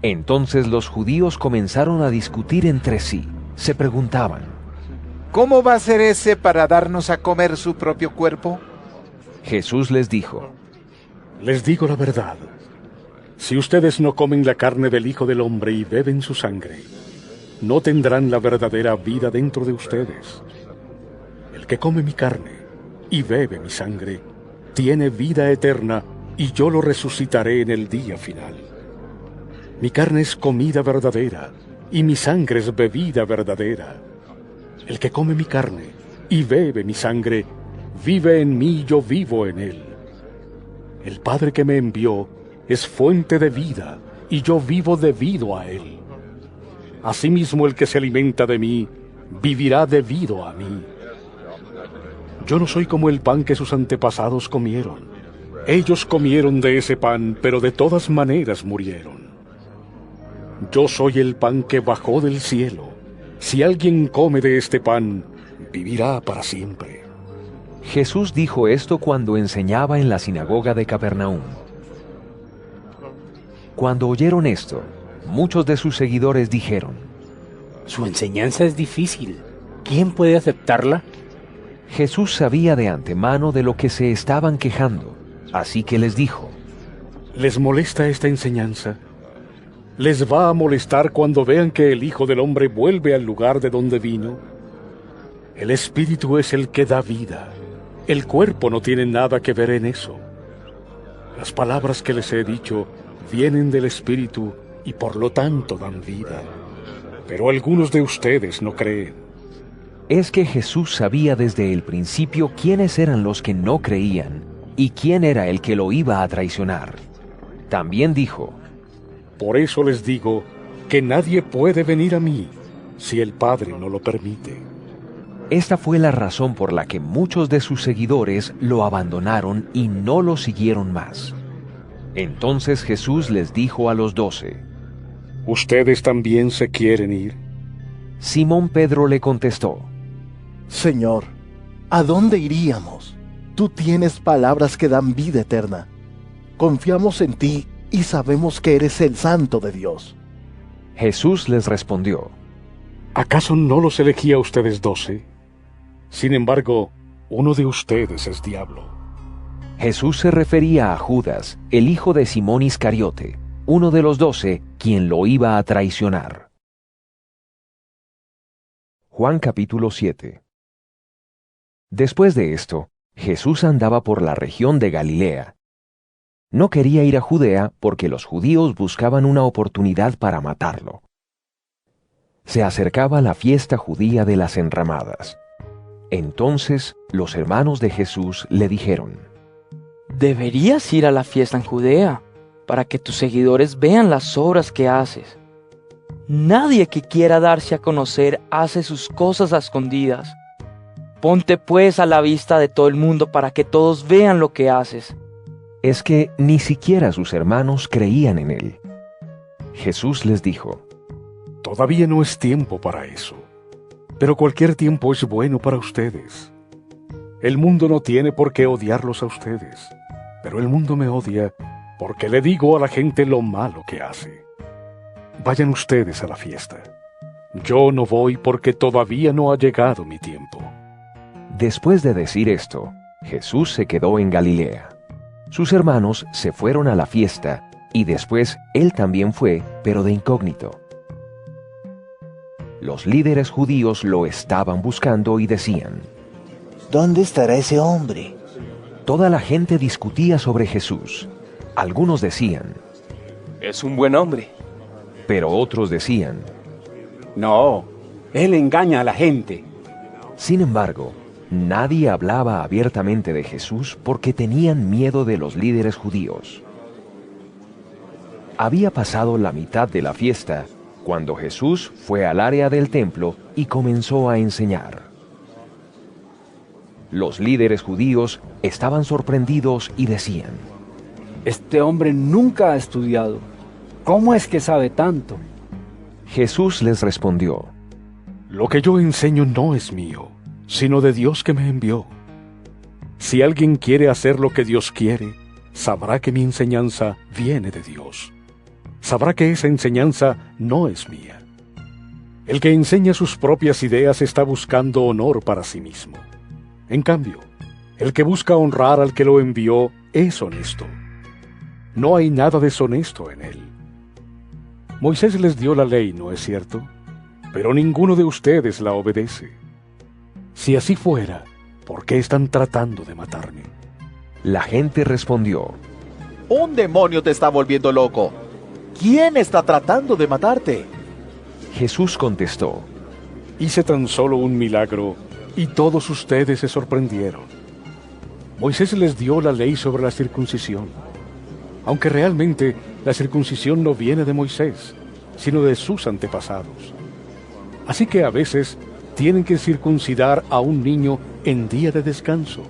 Entonces los judíos comenzaron a discutir entre sí. Se preguntaban: ¿Cómo va a ser ese para darnos a comer su propio cuerpo? Jesús les dijo: Les digo la verdad. Si ustedes no comen la carne del Hijo del Hombre y beben su sangre, no tendrán la verdadera vida dentro de ustedes. El que come mi carne y bebe mi sangre, tiene vida eterna, y yo lo resucitaré en el día final. Mi carne es comida verdadera, y mi sangre es bebida verdadera. El que come mi carne y bebe mi sangre, vive en mí y yo vivo en él. El Padre que me envió es fuente de vida, y yo vivo debido a Él. Asimismo, el que se alimenta de mí, vivirá debido a mí. Yo no soy como el pan que sus antepasados comieron. Ellos comieron de ese pan, pero de todas maneras murieron. Yo soy el pan que bajó del cielo. Si alguien come de este pan, vivirá para siempre. Jesús dijo esto cuando enseñaba en la sinagoga de Capernaum. Cuando oyeron esto, muchos de sus seguidores dijeron: Su enseñanza es difícil. ¿Quién puede aceptarla? Jesús sabía de antemano de lo que se estaban quejando, así que les dijo: ¿Les molesta esta enseñanza? ¿Les va a molestar cuando vean que el Hijo del Hombre vuelve al lugar de donde vino? El Espíritu es el que da vida. El cuerpo no tiene nada que ver en eso. Las palabras que les he dicho vienen del Espíritu y por lo tanto dan vida. Pero algunos de ustedes no creen. Es que Jesús sabía desde el principio quiénes eran los que no creían y quién era el que lo iba a traicionar. También dijo: Por eso les digo que nadie puede venir a mí si el Padre no lo permite. Esta fue la razón por la que muchos de sus seguidores lo abandonaron y no lo siguieron más. Entonces Jesús les dijo a los 12: ¿Ustedes también se quieren ir? Simón Pedro le contestó: Señor, ¿a dónde iríamos? Tú tienes palabras que dan vida eterna. Confiamos en ti y sabemos que eres el Santo de Dios. Jesús les respondió: ¿Acaso no los elegí a ustedes 12? Sin embargo, uno de ustedes es diablo. Jesús se refería a Judas, el hijo de Simón Iscariote, uno de los 12, quien lo iba a traicionar. Juan capítulo 7. Después de esto, Jesús andaba por la región de Galilea. No quería ir a Judea porque los judíos buscaban una oportunidad para matarlo. Se acercaba la fiesta judía de las enramadas. Entonces los hermanos de Jesús le dijeron: Deberías ir a la fiesta en Judea, para que tus seguidores vean las obras que haces. Nadie que quiera darse a conocer hace sus cosas a escondidas. Ponte pues a la vista de todo el mundo para que todos vean lo que haces. Es que ni siquiera sus hermanos creían en él. Jesús les dijo: Todavía no es tiempo para eso, pero cualquier tiempo es bueno para ustedes. El mundo no tiene por qué odiarlos a ustedes, pero el mundo me odia porque le digo a la gente lo malo que hace. Vayan ustedes a la fiesta. Yo no voy porque todavía no ha llegado mi tiempo. Después de decir esto, Jesús se quedó en Galilea. Sus hermanos se fueron a la fiesta y después él también fue, pero de incógnito. Los líderes judíos lo estaban buscando y decían: ¿Dónde estará ese hombre? Toda la gente discutía sobre Jesús. Algunos decían: Es un buen hombre. Pero otros decían: No, él engaña a la gente. Sin embargo, nadie hablaba abiertamente de Jesús porque tenían miedo de los líderes judíos. Había pasado la mitad de la fiesta cuando Jesús fue al área del templo y comenzó a enseñar. Los líderes judíos estaban sorprendidos y decían: Este hombre nunca ha estudiado. ¿Cómo es que sabe tanto? Jesús les respondió: Lo que yo enseño no es mío, sino de Dios que me envió. Si alguien quiere hacer lo que Dios quiere, sabrá que mi enseñanza viene de Dios. Sabrá que esa enseñanza no es mía. El que enseña sus propias ideas está buscando honor para sí mismo. En cambio, el que busca honrar al que lo envió es honesto. No hay nada deshonesto en él. Moisés les dio la ley, ¿no es cierto? Pero ninguno de ustedes la obedece. Si así fuera, ¿por qué están tratando de matarme? La gente respondió: Un demonio te está volviendo loco. ¿Quién está tratando de matarte? Jesús contestó: Hice tan solo un milagro y todos ustedes se sorprendieron. Moisés les dio la ley sobre la circuncisión, aunque realmente la circuncisión no viene de Moisés, sino de sus antepasados. Así que a veces tienen que circuncidar a un niño en día de descanso.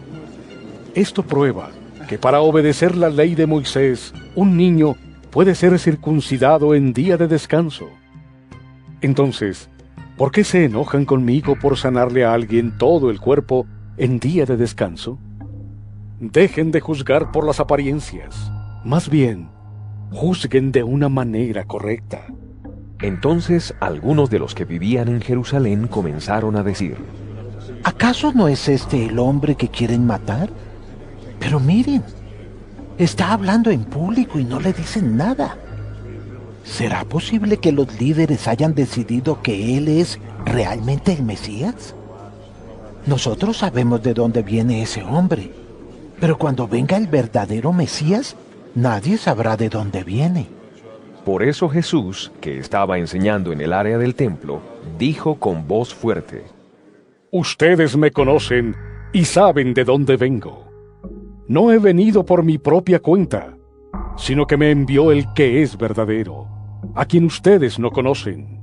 Esto prueba que para obedecer la ley de Moisés, un niño puede ser circuncidado en día de descanso. Entonces, ¿por qué se enojan conmigo por sanarle a alguien todo el cuerpo en día de descanso? Dejen de juzgar por las apariencias. Más bien, juzguen de una manera correcta. Entonces algunos de los que vivían en Jerusalén comenzaron a decir: ¿acaso no es este el hombre que quieren matar? Pero miren, está hablando en público y no le dicen nada. ¿Será posible que los líderes hayan decidido que él es realmente el Mesías? Nosotros sabemos de dónde viene ese hombre, pero cuando venga el verdadero Mesías, nadie sabrá de dónde viene. Por eso Jesús, que estaba enseñando en el área del templo, dijo con voz fuerte: Ustedes me conocen y saben de dónde vengo. No he venido por mi propia cuenta, sino que me envió el que es verdadero, a quien ustedes no conocen.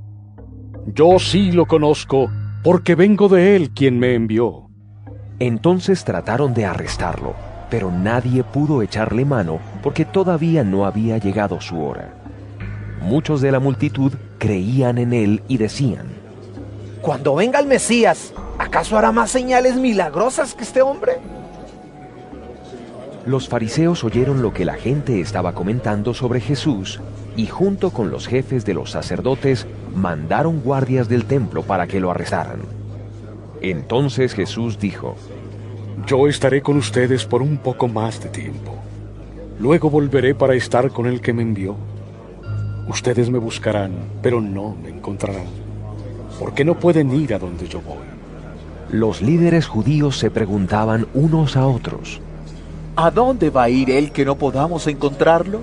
Yo sí lo conozco, porque vengo de él quien me envió. Entonces trataron de arrestarlo, pero nadie pudo echarle mano porque todavía no había llegado su hora. Muchos de la multitud creían en él y decían: Cuando venga el Mesías, ¿acaso hará más señales milagrosas que este hombre? Los fariseos oyeron lo que la gente estaba comentando sobre Jesús y junto con los jefes de los sacerdotes mandaron guardias del templo para que lo arrestaran. Entonces Jesús dijo: Yo estaré con ustedes por un poco más de tiempo. Luego volveré para estar con el que me envió. Ustedes me buscarán, pero no me encontrarán, porque no pueden ir a donde yo voy. Los líderes judíos se preguntaban unos a otros: ¿a dónde va a ir él que no podamos encontrarlo?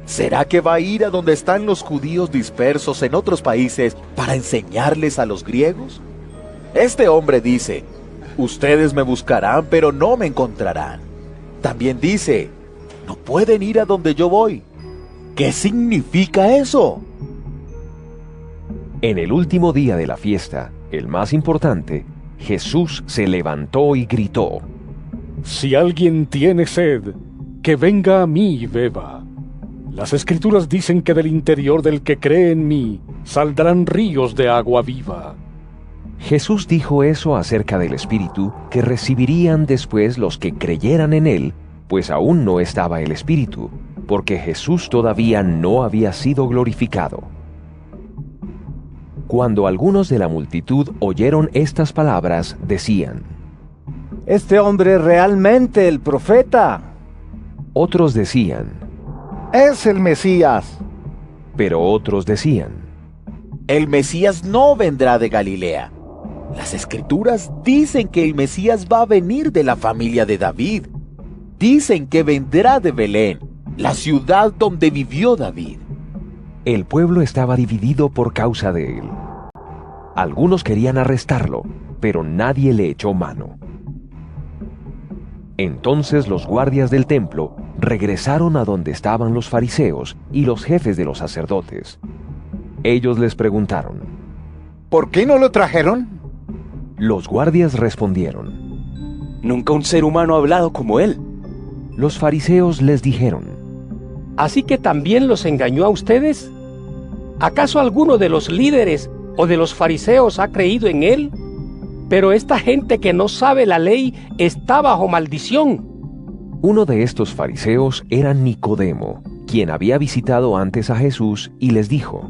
¿Será que va a ir a donde están los judíos dispersos en otros países para enseñarles a los griegos? Este hombre dice: ustedes me buscarán, pero no me encontrarán. También dice: no pueden ir a donde yo voy. ¿Qué significa eso? En el último día de la fiesta, el más importante, Jesús se levantó y gritó: Si alguien tiene sed, que venga a mí y beba. Las Escrituras dicen que del interior del que cree en mí saldrán ríos de agua viva. Jesús dijo eso acerca del Espíritu que recibirían después los que creyeran en él, pues aún no estaba el Espíritu, porque Jesús todavía no había sido glorificado. Cuando algunos de la multitud oyeron estas palabras, decían: Este hombre es realmente el profeta. Otros decían: Es el Mesías. Pero otros decían: El Mesías no vendrá de Galilea. Las Escrituras dicen que el Mesías va a venir de la familia de David. Dicen que vendrá de Belén, la ciudad donde vivió David. El pueblo estaba dividido por causa de él. Algunos querían arrestarlo, pero nadie le echó mano. Entonces los guardias del templo regresaron a donde estaban los fariseos y los jefes de los sacerdotes. Ellos les preguntaron: ¿por qué no lo trajeron? Los guardias respondieron: Nunca un ser humano ha hablado como él. Los fariseos les dijeron: ¿así que también los engañó a ustedes? ¿Acaso alguno de los líderes o de los fariseos ha creído en él? Pero esta gente que no sabe la ley está bajo maldición. Uno de estos fariseos era Nicodemo, quien había visitado antes a Jesús y les dijo: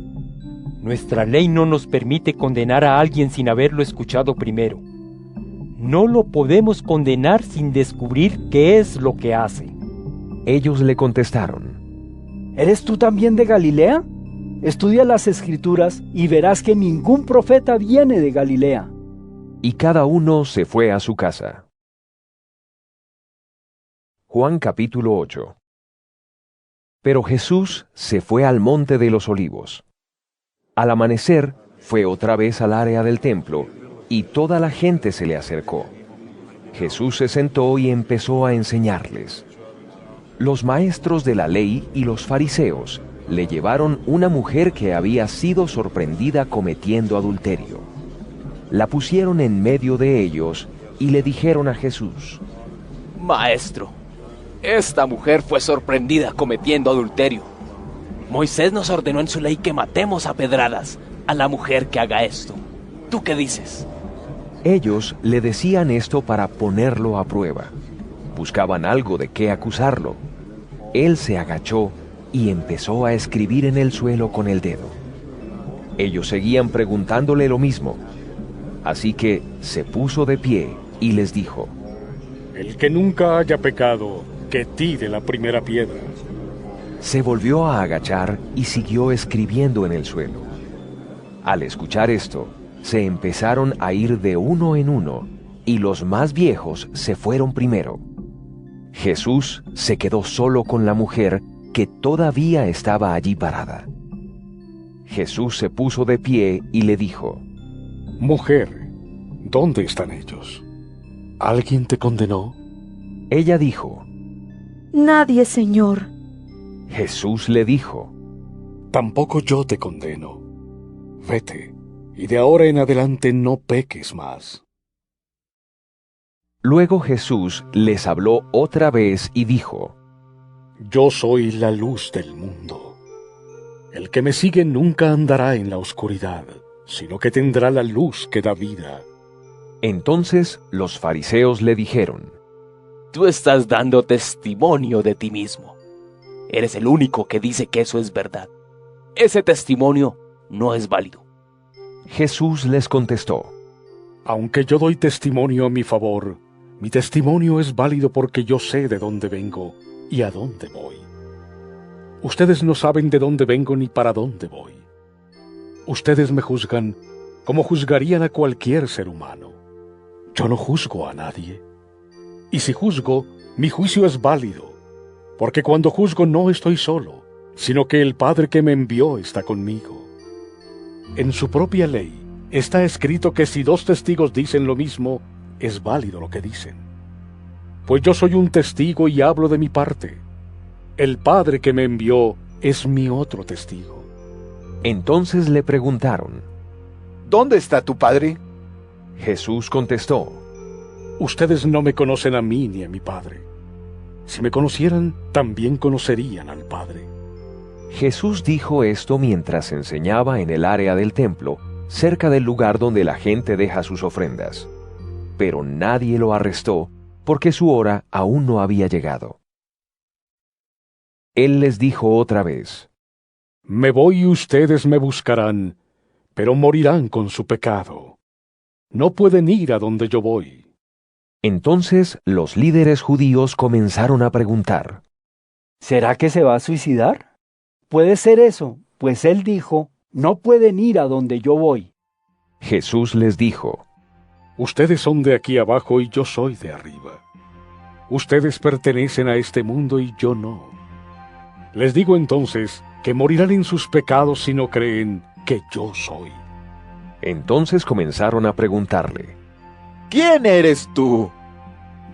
Nuestra ley no nos permite condenar a alguien sin haberlo escuchado primero. No lo podemos condenar sin descubrir qué es lo que hace. Ellos le contestaron: ¿Eres tú también de Galilea? Estudia las Escrituras y verás que ningún profeta viene de Galilea. Y cada uno se fue a su casa. Juan capítulo 8. Pero Jesús se fue al monte de los Olivos. Al amanecer, fue otra vez al área del templo, y toda la gente se le acercó. Jesús se sentó y empezó a enseñarles. Los maestros de la ley y los fariseos le llevaron una mujer que había sido sorprendida cometiendo adulterio. La pusieron en medio de ellos y le dijeron a Jesús: Maestro, esta mujer fue sorprendida cometiendo adulterio. Moisés nos ordenó en su ley que matemos a pedradas a la mujer que haga esto. ¿Tú qué dices? Ellos le decían esto para ponerlo a prueba. Buscaban algo de qué acusarlo. Él se agachó y empezó a escribir en el suelo con el dedo. Ellos seguían preguntándole lo mismo. Así que se puso de pie y les dijo: El que nunca haya pecado, que tire la primera piedra. Se volvió a agachar y siguió escribiendo en el suelo. Al escuchar esto, se empezaron a ir de uno en uno, y los más viejos se fueron primero. Jesús se quedó solo con la mujer que todavía estaba allí parada. Jesús se puso de pie y le dijo: Mujer, ¿dónde están ellos? ¿Alguien te condenó? Ella dijo: Nadie, Señor. Jesús le dijo: Tampoco yo te condeno. Vete, y de ahora en adelante no peques más. Luego Jesús les habló otra vez y dijo: Yo soy la luz del mundo. El que me sigue nunca andará en la oscuridad, sino que tendrá la luz que da vida. Entonces los fariseos le dijeron: Tú estás dando testimonio de ti mismo. Eres el único que dice que eso es verdad. Ese testimonio no es válido. Jesús les contestó: Aunque yo doy testimonio a mi favor, mi testimonio es válido porque yo sé de dónde vengo y a dónde voy. Ustedes no saben de dónde vengo ni para dónde voy. Ustedes me juzgan como juzgarían a cualquier ser humano. Yo no juzgo a nadie. Y si juzgo, mi juicio es válido, porque cuando juzgo no estoy solo, sino que el Padre que me envió está conmigo. En su propia ley está escrito que si 2 testigos dicen lo mismo, es válido lo que dicen. Pues yo soy un testigo y hablo de mi parte. El Padre que me envió es mi otro testigo. Entonces le preguntaron: ¿Dónde está tu Padre? Jesús contestó: Ustedes no me conocen a mí ni a mi Padre. Si me conocieran, también conocerían al Padre. Jesús dijo esto mientras enseñaba en el área del templo, cerca del lugar donde la gente deja sus ofrendas. Pero nadie lo arrestó, porque su hora aún no había llegado. Él les dijo otra vez: Me voy y ustedes me buscarán, pero morirán con su pecado. No pueden ir a donde yo voy. Entonces los líderes judíos comenzaron a preguntar: ¿Será que se va a suicidar? Puede ser eso, pues él dijo: no pueden ir a donde yo voy. Jesús les dijo: Ustedes son de aquí abajo y yo soy de arriba. Ustedes pertenecen a este mundo y yo no. Les digo entonces que morirán en sus pecados si no creen que yo soy. Entonces comenzaron a preguntarle: ¿Quién eres tú?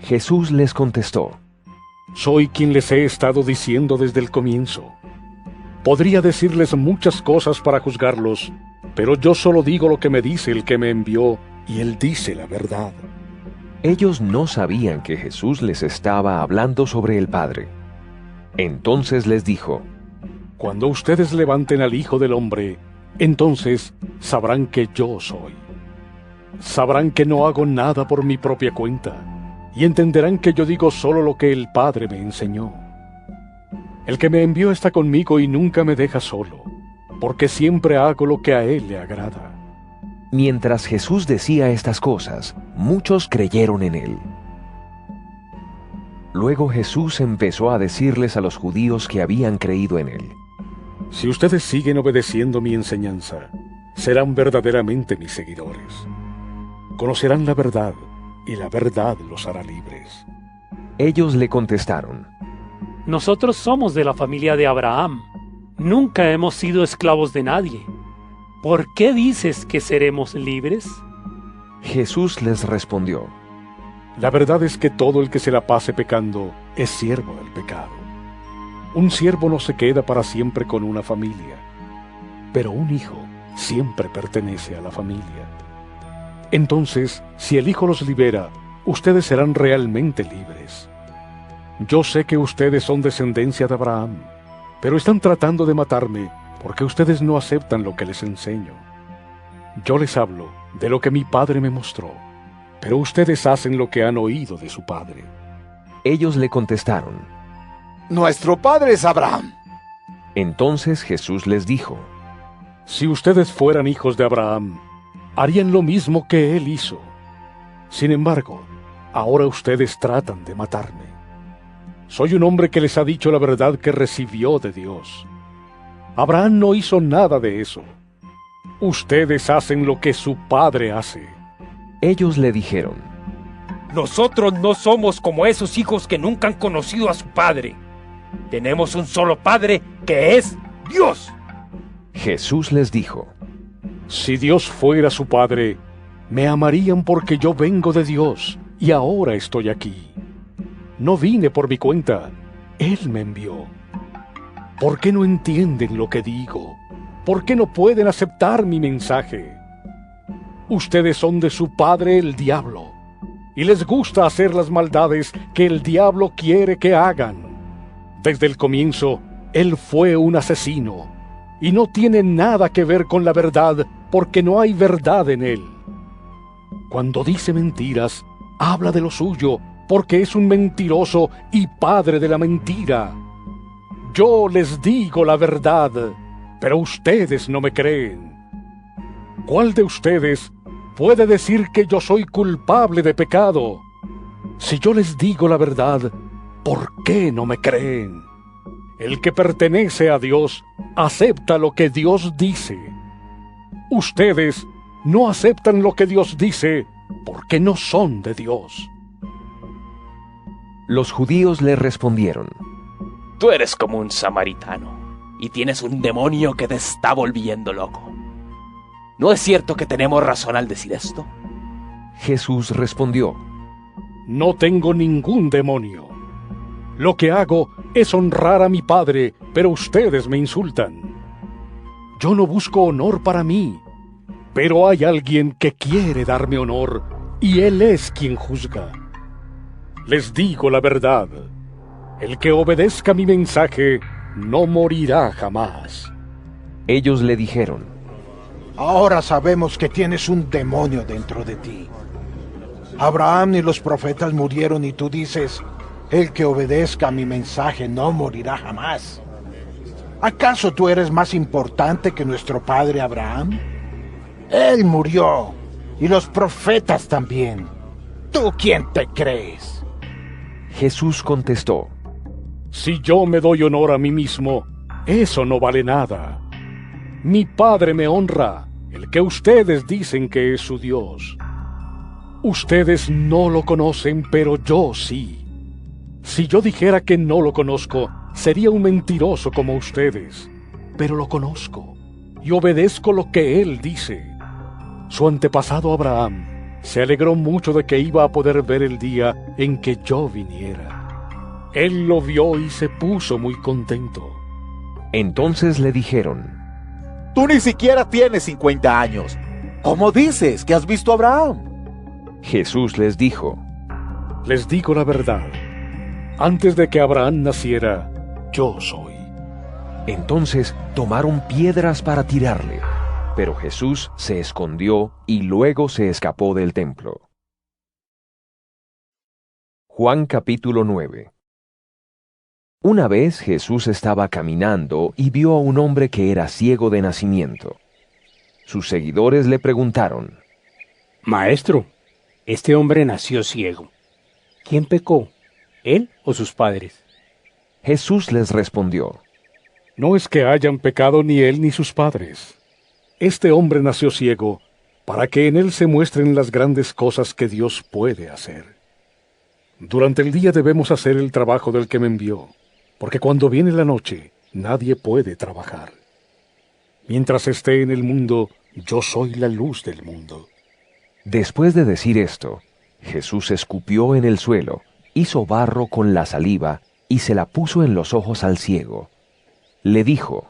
Jesús les contestó: Soy quien les he estado diciendo desde el comienzo. Podría decirles muchas cosas para juzgarlos, pero yo solo digo lo que me dice el que me envió, y él dice la verdad. Ellos no sabían que Jesús les estaba hablando sobre el Padre. Entonces les dijo: Cuando ustedes levanten al Hijo del Hombre, entonces sabrán que yo soy. Sabrán que no hago nada por mi propia cuenta, y entenderán que yo digo solo lo que el Padre me enseñó. El que me envió está conmigo y nunca me deja solo, porque siempre hago lo que a él le agrada. Mientras Jesús decía estas cosas, muchos creyeron en él. Luego Jesús empezó a decirles a los judíos que habían creído en él: Si ustedes siguen obedeciendo mi enseñanza, serán verdaderamente mis seguidores. Conocerán la verdad, y la verdad los hará libres. Ellos le contestaron: Nosotros somos de la familia de Abraham. Nunca hemos sido esclavos de nadie. ¿Por qué dices que seremos libres? Jesús les respondió: La verdad es que todo el que se la pase pecando es siervo del pecado. Un siervo no se queda para siempre con una familia, pero un hijo siempre pertenece a la familia. Entonces, si el Hijo los libera, ustedes serán realmente libres. Yo sé que ustedes son descendencia de Abraham, pero están tratando de matarme porque ustedes no aceptan lo que les enseño. Yo les hablo de lo que mi padre me mostró, pero ustedes hacen lo que han oído de su padre. Ellos le contestaron: Nuestro padre es Abraham. Entonces Jesús les dijo: Si ustedes fueran hijos de Abraham, harían lo mismo que él hizo. Sin embargo, ahora ustedes tratan de matarme. Soy un hombre que les ha dicho la verdad que recibió de Dios. Abraham no hizo nada de eso. Ustedes hacen lo que su padre hace. Ellos le dijeron: Nosotros no somos como esos hijos que nunca han conocido a su padre. Tenemos un solo padre, que es Dios. Jesús les dijo: Si Dios fuera su padre, me amarían porque yo vengo de Dios y ahora estoy aquí. No vine por mi cuenta, Él me envió. ¿Por qué no entienden lo que digo? ¿Por qué no pueden aceptar mi mensaje? Ustedes son de su padre el diablo, y les gusta hacer las maldades que el diablo quiere que hagan. Desde el comienzo, él fue un asesino, y no tiene nada que ver con la verdad, porque no hay verdad en él. Cuando dice mentiras, habla de lo suyo, porque es un mentiroso y padre de la mentira. Yo les digo la verdad, pero ustedes no me creen. ¿Cuál de ustedes puede decir que yo soy culpable de pecado? Si yo les digo la verdad, ¿por qué no me creen? El que pertenece a Dios acepta lo que Dios dice. Ustedes no aceptan lo que Dios dice porque no son de Dios. Los judíos le respondieron: Tú eres como un samaritano y tienes un demonio que te está volviendo loco. ¿No es cierto que tenemos razón al decir esto? Jesús respondió: No tengo ningún demonio. Lo que hago es honrar a mi Padre, pero ustedes me insultan. Yo no busco honor para mí, pero hay alguien que quiere darme honor, y Él es quien juzga. Les digo la verdad, el que obedezca mi mensaje no morirá jamás. Ellos le dijeron: Ahora sabemos que tienes un demonio dentro de ti. Abraham y los profetas murieron y tú dices: el que obedezca a mi mensaje no morirá jamás. ¿Acaso tú eres más importante que nuestro padre Abraham? Él murió, y los profetas también. ¿Tú quién te crees? Jesús contestó: Si yo me doy honor a mí mismo, eso no vale nada. Mi Padre me honra, el que ustedes dicen que es su Dios. Ustedes no lo conocen, pero yo sí. Si yo dijera que no lo conozco, sería un mentiroso como ustedes. Pero lo conozco, y obedezco lo que Él dice. Su antepasado Abraham se alegró mucho de que iba a poder ver el día en que yo viniera. Él lo vio y se puso muy contento. Entonces le dijeron: Tú ni siquiera tienes 50 años. ¿Cómo dices que has visto a Abraham? Jesús les dijo: Les digo la verdad. Antes de que Abraham naciera, yo soy. Entonces tomaron piedras para tirarle, pero Jesús se escondió y luego se escapó del templo. Juan capítulo 9. Una vez Jesús estaba caminando y vio a un hombre que era ciego de nacimiento. Sus seguidores le preguntaron: Maestro, este hombre nació ciego. ¿Quién pecó, él o sus padres? Jesús les respondió: No es que hayan pecado ni él ni sus padres. Este hombre nació ciego para que en él se muestren las grandes cosas que Dios puede hacer. Durante el día debemos hacer el trabajo del que me envió, porque cuando viene la noche, nadie puede trabajar. Mientras esté en el mundo, yo soy la luz del mundo. Después de decir esto, Jesús escupió en el suelo, hizo barro con la saliva y se la puso en los ojos al ciego. Le dijo,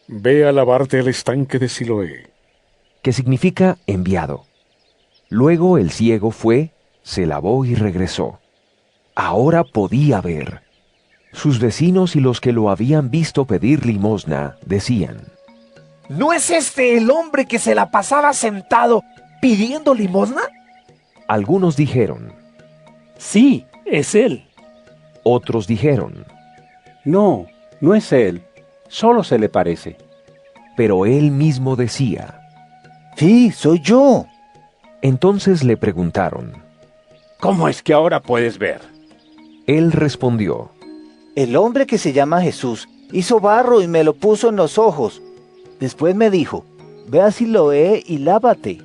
Ve a lavarte al estanque de Siloé, que significa enviado. Luego el ciego fue, se lavó y regresó. Ahora podía ver. Sus vecinos y los que lo habían visto pedir limosna decían, ¿No es este el hombre que se la pasaba sentado pidiendo limosna? Algunos dijeron, Sí, es él. Otros dijeron, No, no es él, solo se le parece. Pero él mismo decía, Sí, soy yo. Entonces le preguntaron, ¿Cómo es que ahora puedes ver? Él respondió, El hombre que se llama Jesús hizo barro y me lo puso en los ojos. Después me dijo, ve a Siloé y lávate.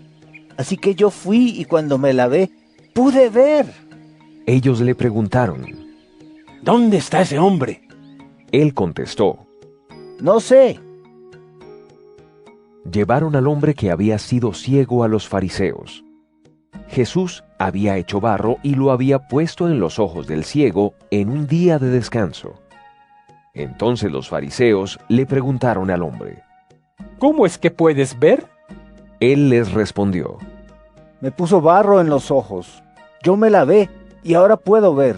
Así que yo fui y cuando me lavé, pude ver. Ellos le preguntaron, ¿Dónde está ese hombre? Él contestó, No sé. Llevaron al hombre que había sido ciego a los fariseos. Jesús había hecho barro y lo había puesto en los ojos del ciego en un día de descanso. Entonces los fariseos le preguntaron al hombre, ¿Cómo es que puedes ver? Él les respondió, Me puso barro en los ojos. Yo me lavé y ahora puedo ver.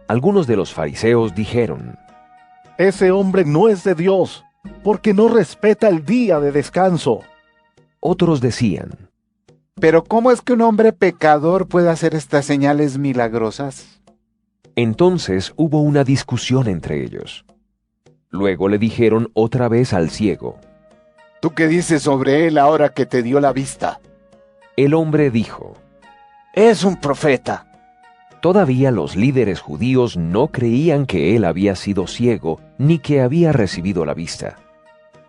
Algunos de los fariseos dijeron, Ese hombre no es de Dios, porque no respeta el día de descanso. Otros decían, Pero ¿cómo es que un hombre pecador puede hacer estas señales milagrosas? Entonces hubo una discusión entre ellos. Luego le dijeron otra vez al ciego, ¿Tú qué dices sobre él ahora que te dio la vista? El hombre dijo, Es un profeta. Todavía los líderes judíos no creían que él había sido ciego ni que había recibido la vista.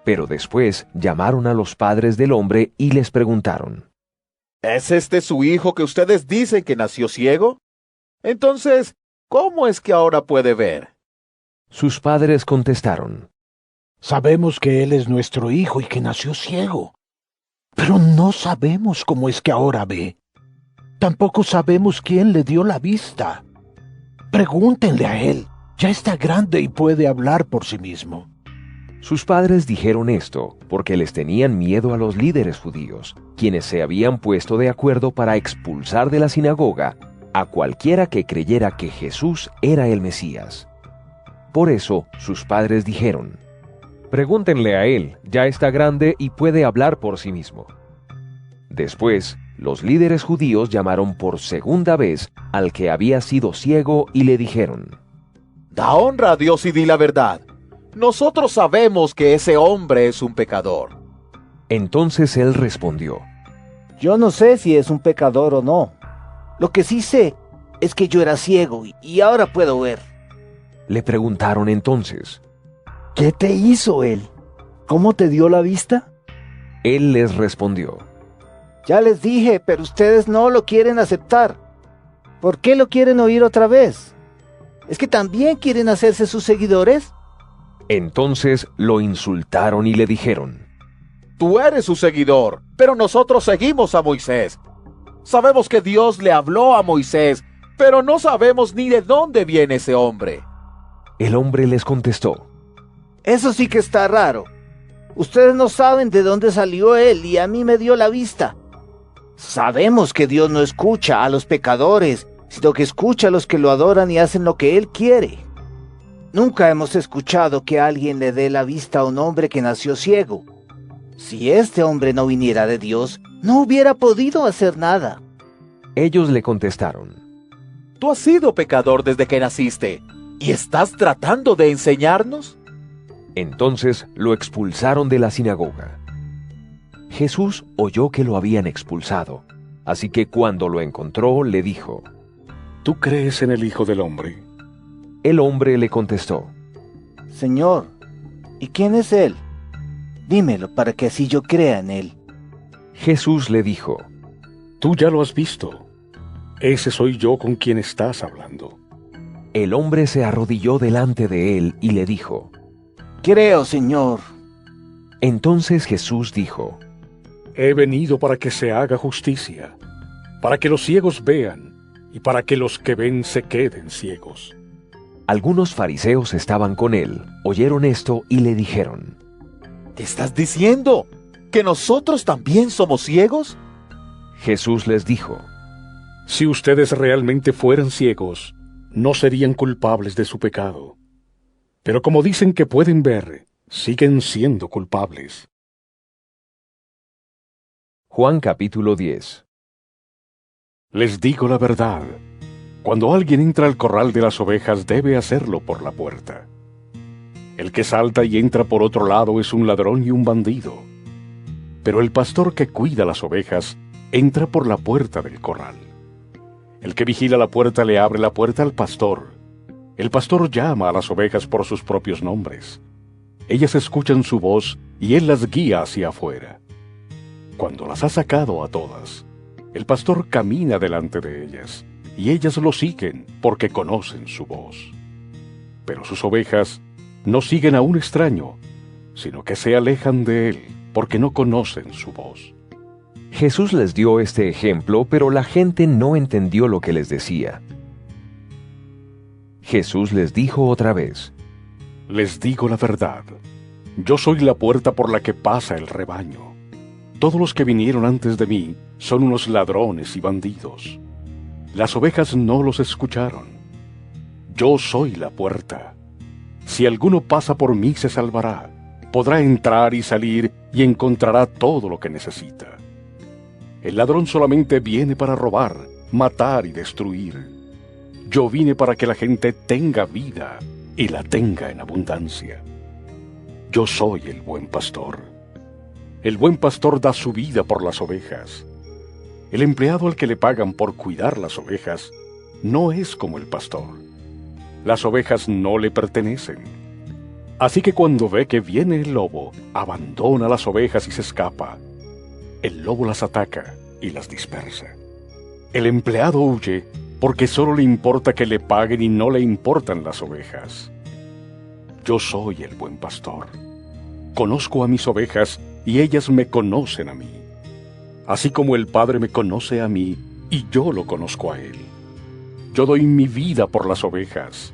Pero después llamaron a los padres del hombre y les preguntaron, ¿Es este su hijo que ustedes dicen que nació ciego? Entonces, ¿cómo es que ahora puede ver? Sus padres contestaron, Sabemos que él es nuestro hijo y que nació ciego, pero no sabemos cómo es que ahora ve. Tampoco sabemos quién le dio la vista. Pregúntenle a él, ya está grande y puede hablar por sí mismo. Sus padres dijeron esto porque les tenían miedo a los líderes judíos, quienes se habían puesto de acuerdo para expulsar de la sinagoga a cualquiera que creyera que Jesús era el Mesías. Por eso sus padres dijeron, Pregúntenle a él, ya está grande y puede hablar por sí mismo. Después, los líderes judíos llamaron por segunda vez al que había sido ciego y le dijeron, Da honra a Dios y di la verdad. Nosotros sabemos que ese hombre es un pecador. Entonces él respondió, Yo no sé si es un pecador o no. Lo que sí sé es que yo era ciego y ahora puedo ver. Le preguntaron entonces, ¿Qué te hizo él? ¿Cómo te dio la vista? Él les respondió, Ya les dije, pero ustedes no lo quieren aceptar. ¿Por qué lo quieren oír otra vez? ¿Es que también quieren hacerse sus seguidores? Entonces lo insultaron y le dijeron, Tú eres su seguidor, pero nosotros seguimos a Moisés. Sabemos que Dios le habló a Moisés, pero no sabemos ni de dónde viene ese hombre. El hombre les contestó, Eso sí que está raro. Ustedes no saben de dónde salió él y a mí me dio la vista. Sabemos que Dios no escucha a los pecadores, sino que escucha a los que lo adoran y hacen lo que Él quiere. Nunca hemos escuchado que alguien le dé la vista a un hombre que nació ciego. Si este hombre no viniera de Dios, no hubiera podido hacer nada. Ellos le contestaron, Tú has sido pecador desde que naciste, ¿y estás tratando de enseñarnos? Entonces lo expulsaron de la sinagoga. Jesús oyó que lo habían expulsado, así que cuando lo encontró le dijo, ¿Tú crees en el Hijo del Hombre? El hombre le contestó, Señor, ¿y quién es él? Dímelo para que así yo crea en él. Jesús le dijo, Tú ya lo has visto. Ese soy yo con quien estás hablando. El hombre se arrodilló delante de él y le dijo, Creo, Señor. Entonces Jesús dijo, He venido para que se haga justicia, para que los ciegos vean, y para que los que ven se queden ciegos. Algunos fariseos estaban con él, oyeron esto y le dijeron: ¿Qué estás diciendo? ¿Que nosotros también somos ciegos? Jesús les dijo: Si ustedes realmente fueran ciegos, no serían culpables de su pecado. Pero como dicen que pueden ver, siguen siendo culpables. Juan capítulo 10. Les digo la verdad. Cuando alguien entra al corral de las ovejas, debe hacerlo por la puerta. El que salta y entra por otro lado es un ladrón y un bandido. Pero el pastor que cuida las ovejas entra por la puerta del corral. El que vigila la puerta le abre la puerta al pastor. El pastor llama a las ovejas por sus propios nombres. Ellas escuchan su voz y él las guía hacia afuera. Cuando las ha sacado a todas, el pastor camina delante de ellas, y ellas lo siguen porque conocen su voz. Pero sus ovejas no siguen a un extraño, sino que se alejan de él porque no conocen su voz. Jesús les dio este ejemplo, pero la gente no entendió lo que les decía. Jesús les dijo otra vez: Les digo la verdad. Yo soy la puerta por la que pasa el rebaño. Todos los que vinieron antes de mí son unos ladrones y bandidos. Las ovejas no los escucharon. Yo soy la puerta. Si alguno pasa por mí se salvará. Podrá entrar y salir y encontrará todo lo que necesita. El ladrón solamente viene para robar, matar y destruir. Yo vine para que la gente tenga vida y la tenga en abundancia. Yo soy el buen pastor. El buen pastor da su vida por las ovejas. El empleado al que le pagan por cuidar las ovejas no es como el pastor. Las ovejas no le pertenecen. Así que cuando ve que viene el lobo, abandona las ovejas y se escapa. El lobo las ataca y las dispersa. El empleado huye porque solo le importa que le paguen y no le importan las ovejas. Yo soy el buen pastor. Conozco a mis ovejas y ellas me conocen a mí. Así como el Padre me conoce a mí y yo lo conozco a él. Yo doy mi vida por las ovejas.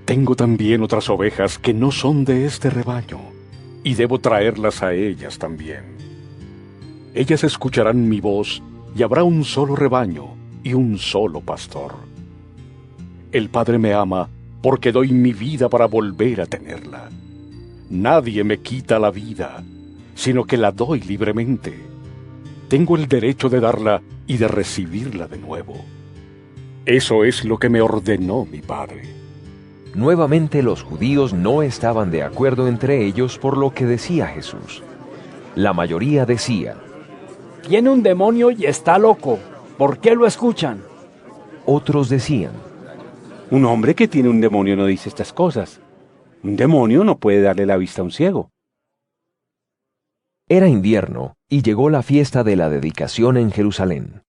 Tengo también otras ovejas que no son de este rebaño, y debo traerlas a ellas también. Ellas escucharán mi voz, y habrá un solo rebaño y un solo pastor. El Padre me ama porque doy mi vida para volver a tenerla. Nadie me quita la vida, sino que la doy libremente. Tengo el derecho de darla y de recibirla de nuevo. Eso es lo que me ordenó mi Padre. Nuevamente los judíos no estaban de acuerdo entre ellos por lo que decía Jesús. La mayoría decía: Tiene un demonio y está loco. ¿Por qué lo escuchan? Otros decían: Un hombre que tiene un demonio no dice estas cosas. Un demonio no puede darle la vista a un ciego. Era invierno y llegó la fiesta de la dedicación en Jerusalén.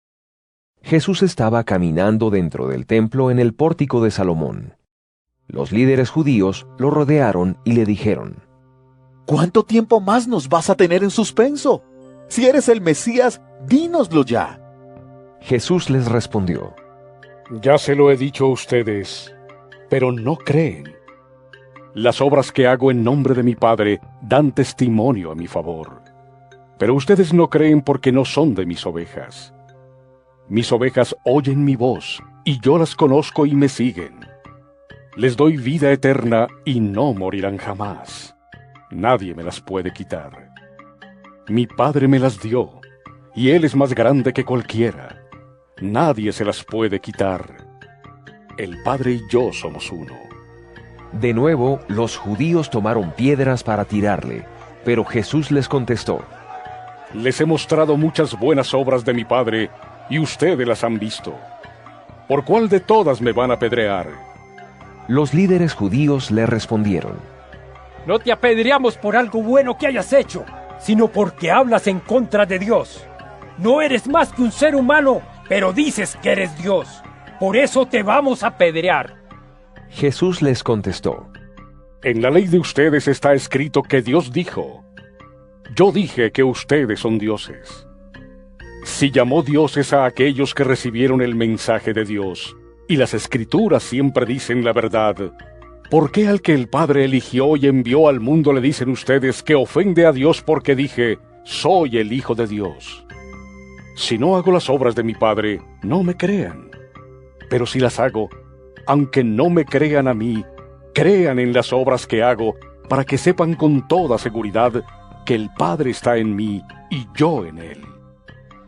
Jesús estaba caminando dentro del templo en el pórtico de Salomón. Los líderes judíos lo rodearon y le dijeron: ¿Cuánto tiempo más nos vas a tener en suspenso? Si eres el Mesías, dínoslo ya. Jesús les respondió: Ya se lo he dicho a ustedes, pero no creen. Las obras que hago en nombre de mi Padre dan testimonio a mi favor. Pero ustedes no creen porque no son de mis ovejas. Mis ovejas oyen mi voz, y yo las conozco y me siguen. Les doy vida eterna y no morirán jamás. Nadie me las puede quitar. Mi Padre me las dio, y Él es más grande que cualquiera. Nadie se las puede quitar. El Padre y yo somos uno. De nuevo, los judíos tomaron piedras para tirarle, pero Jesús les contestó: Les he mostrado muchas buenas obras de mi Padre, y ustedes las han visto. ¿Por cuál de todas me van a apedrear? Los líderes judíos le respondieron: No te apedreamos por algo bueno que hayas hecho, sino porque hablas en contra de Dios. No eres más que un ser humano, pero dices que eres Dios. Por eso te vamos a apedrear. Jesús les contestó: En la ley de ustedes está escrito que Dios dijo: Yo dije que ustedes son dioses. Si llamó dioses a aquellos que recibieron el mensaje de Dios, y las Escrituras siempre dicen la verdad, ¿por qué al que el Padre eligió y envió al mundo le dicen ustedes que ofende a Dios porque dije, soy el Hijo de Dios? Si no hago las obras de mi Padre, no me crean. Pero si las hago, aunque no me crean a mí, crean en las obras que hago, para que sepan con toda seguridad que el Padre está en mí y yo en él.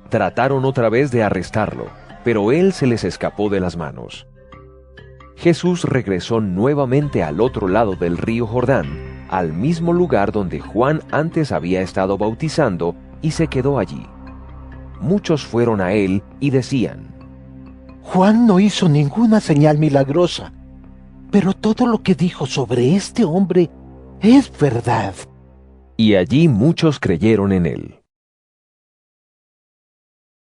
Trataron otra vez de arrestarlo, pero él se les escapó de las manos. Jesús regresó nuevamente al otro lado del río Jordán, al mismo lugar donde Juan antes había estado bautizando, y se quedó allí. Muchos fueron a él y decían: Juan no hizo ninguna señal milagrosa, pero todo lo que dijo sobre este hombre es verdad. Y allí muchos creyeron en él.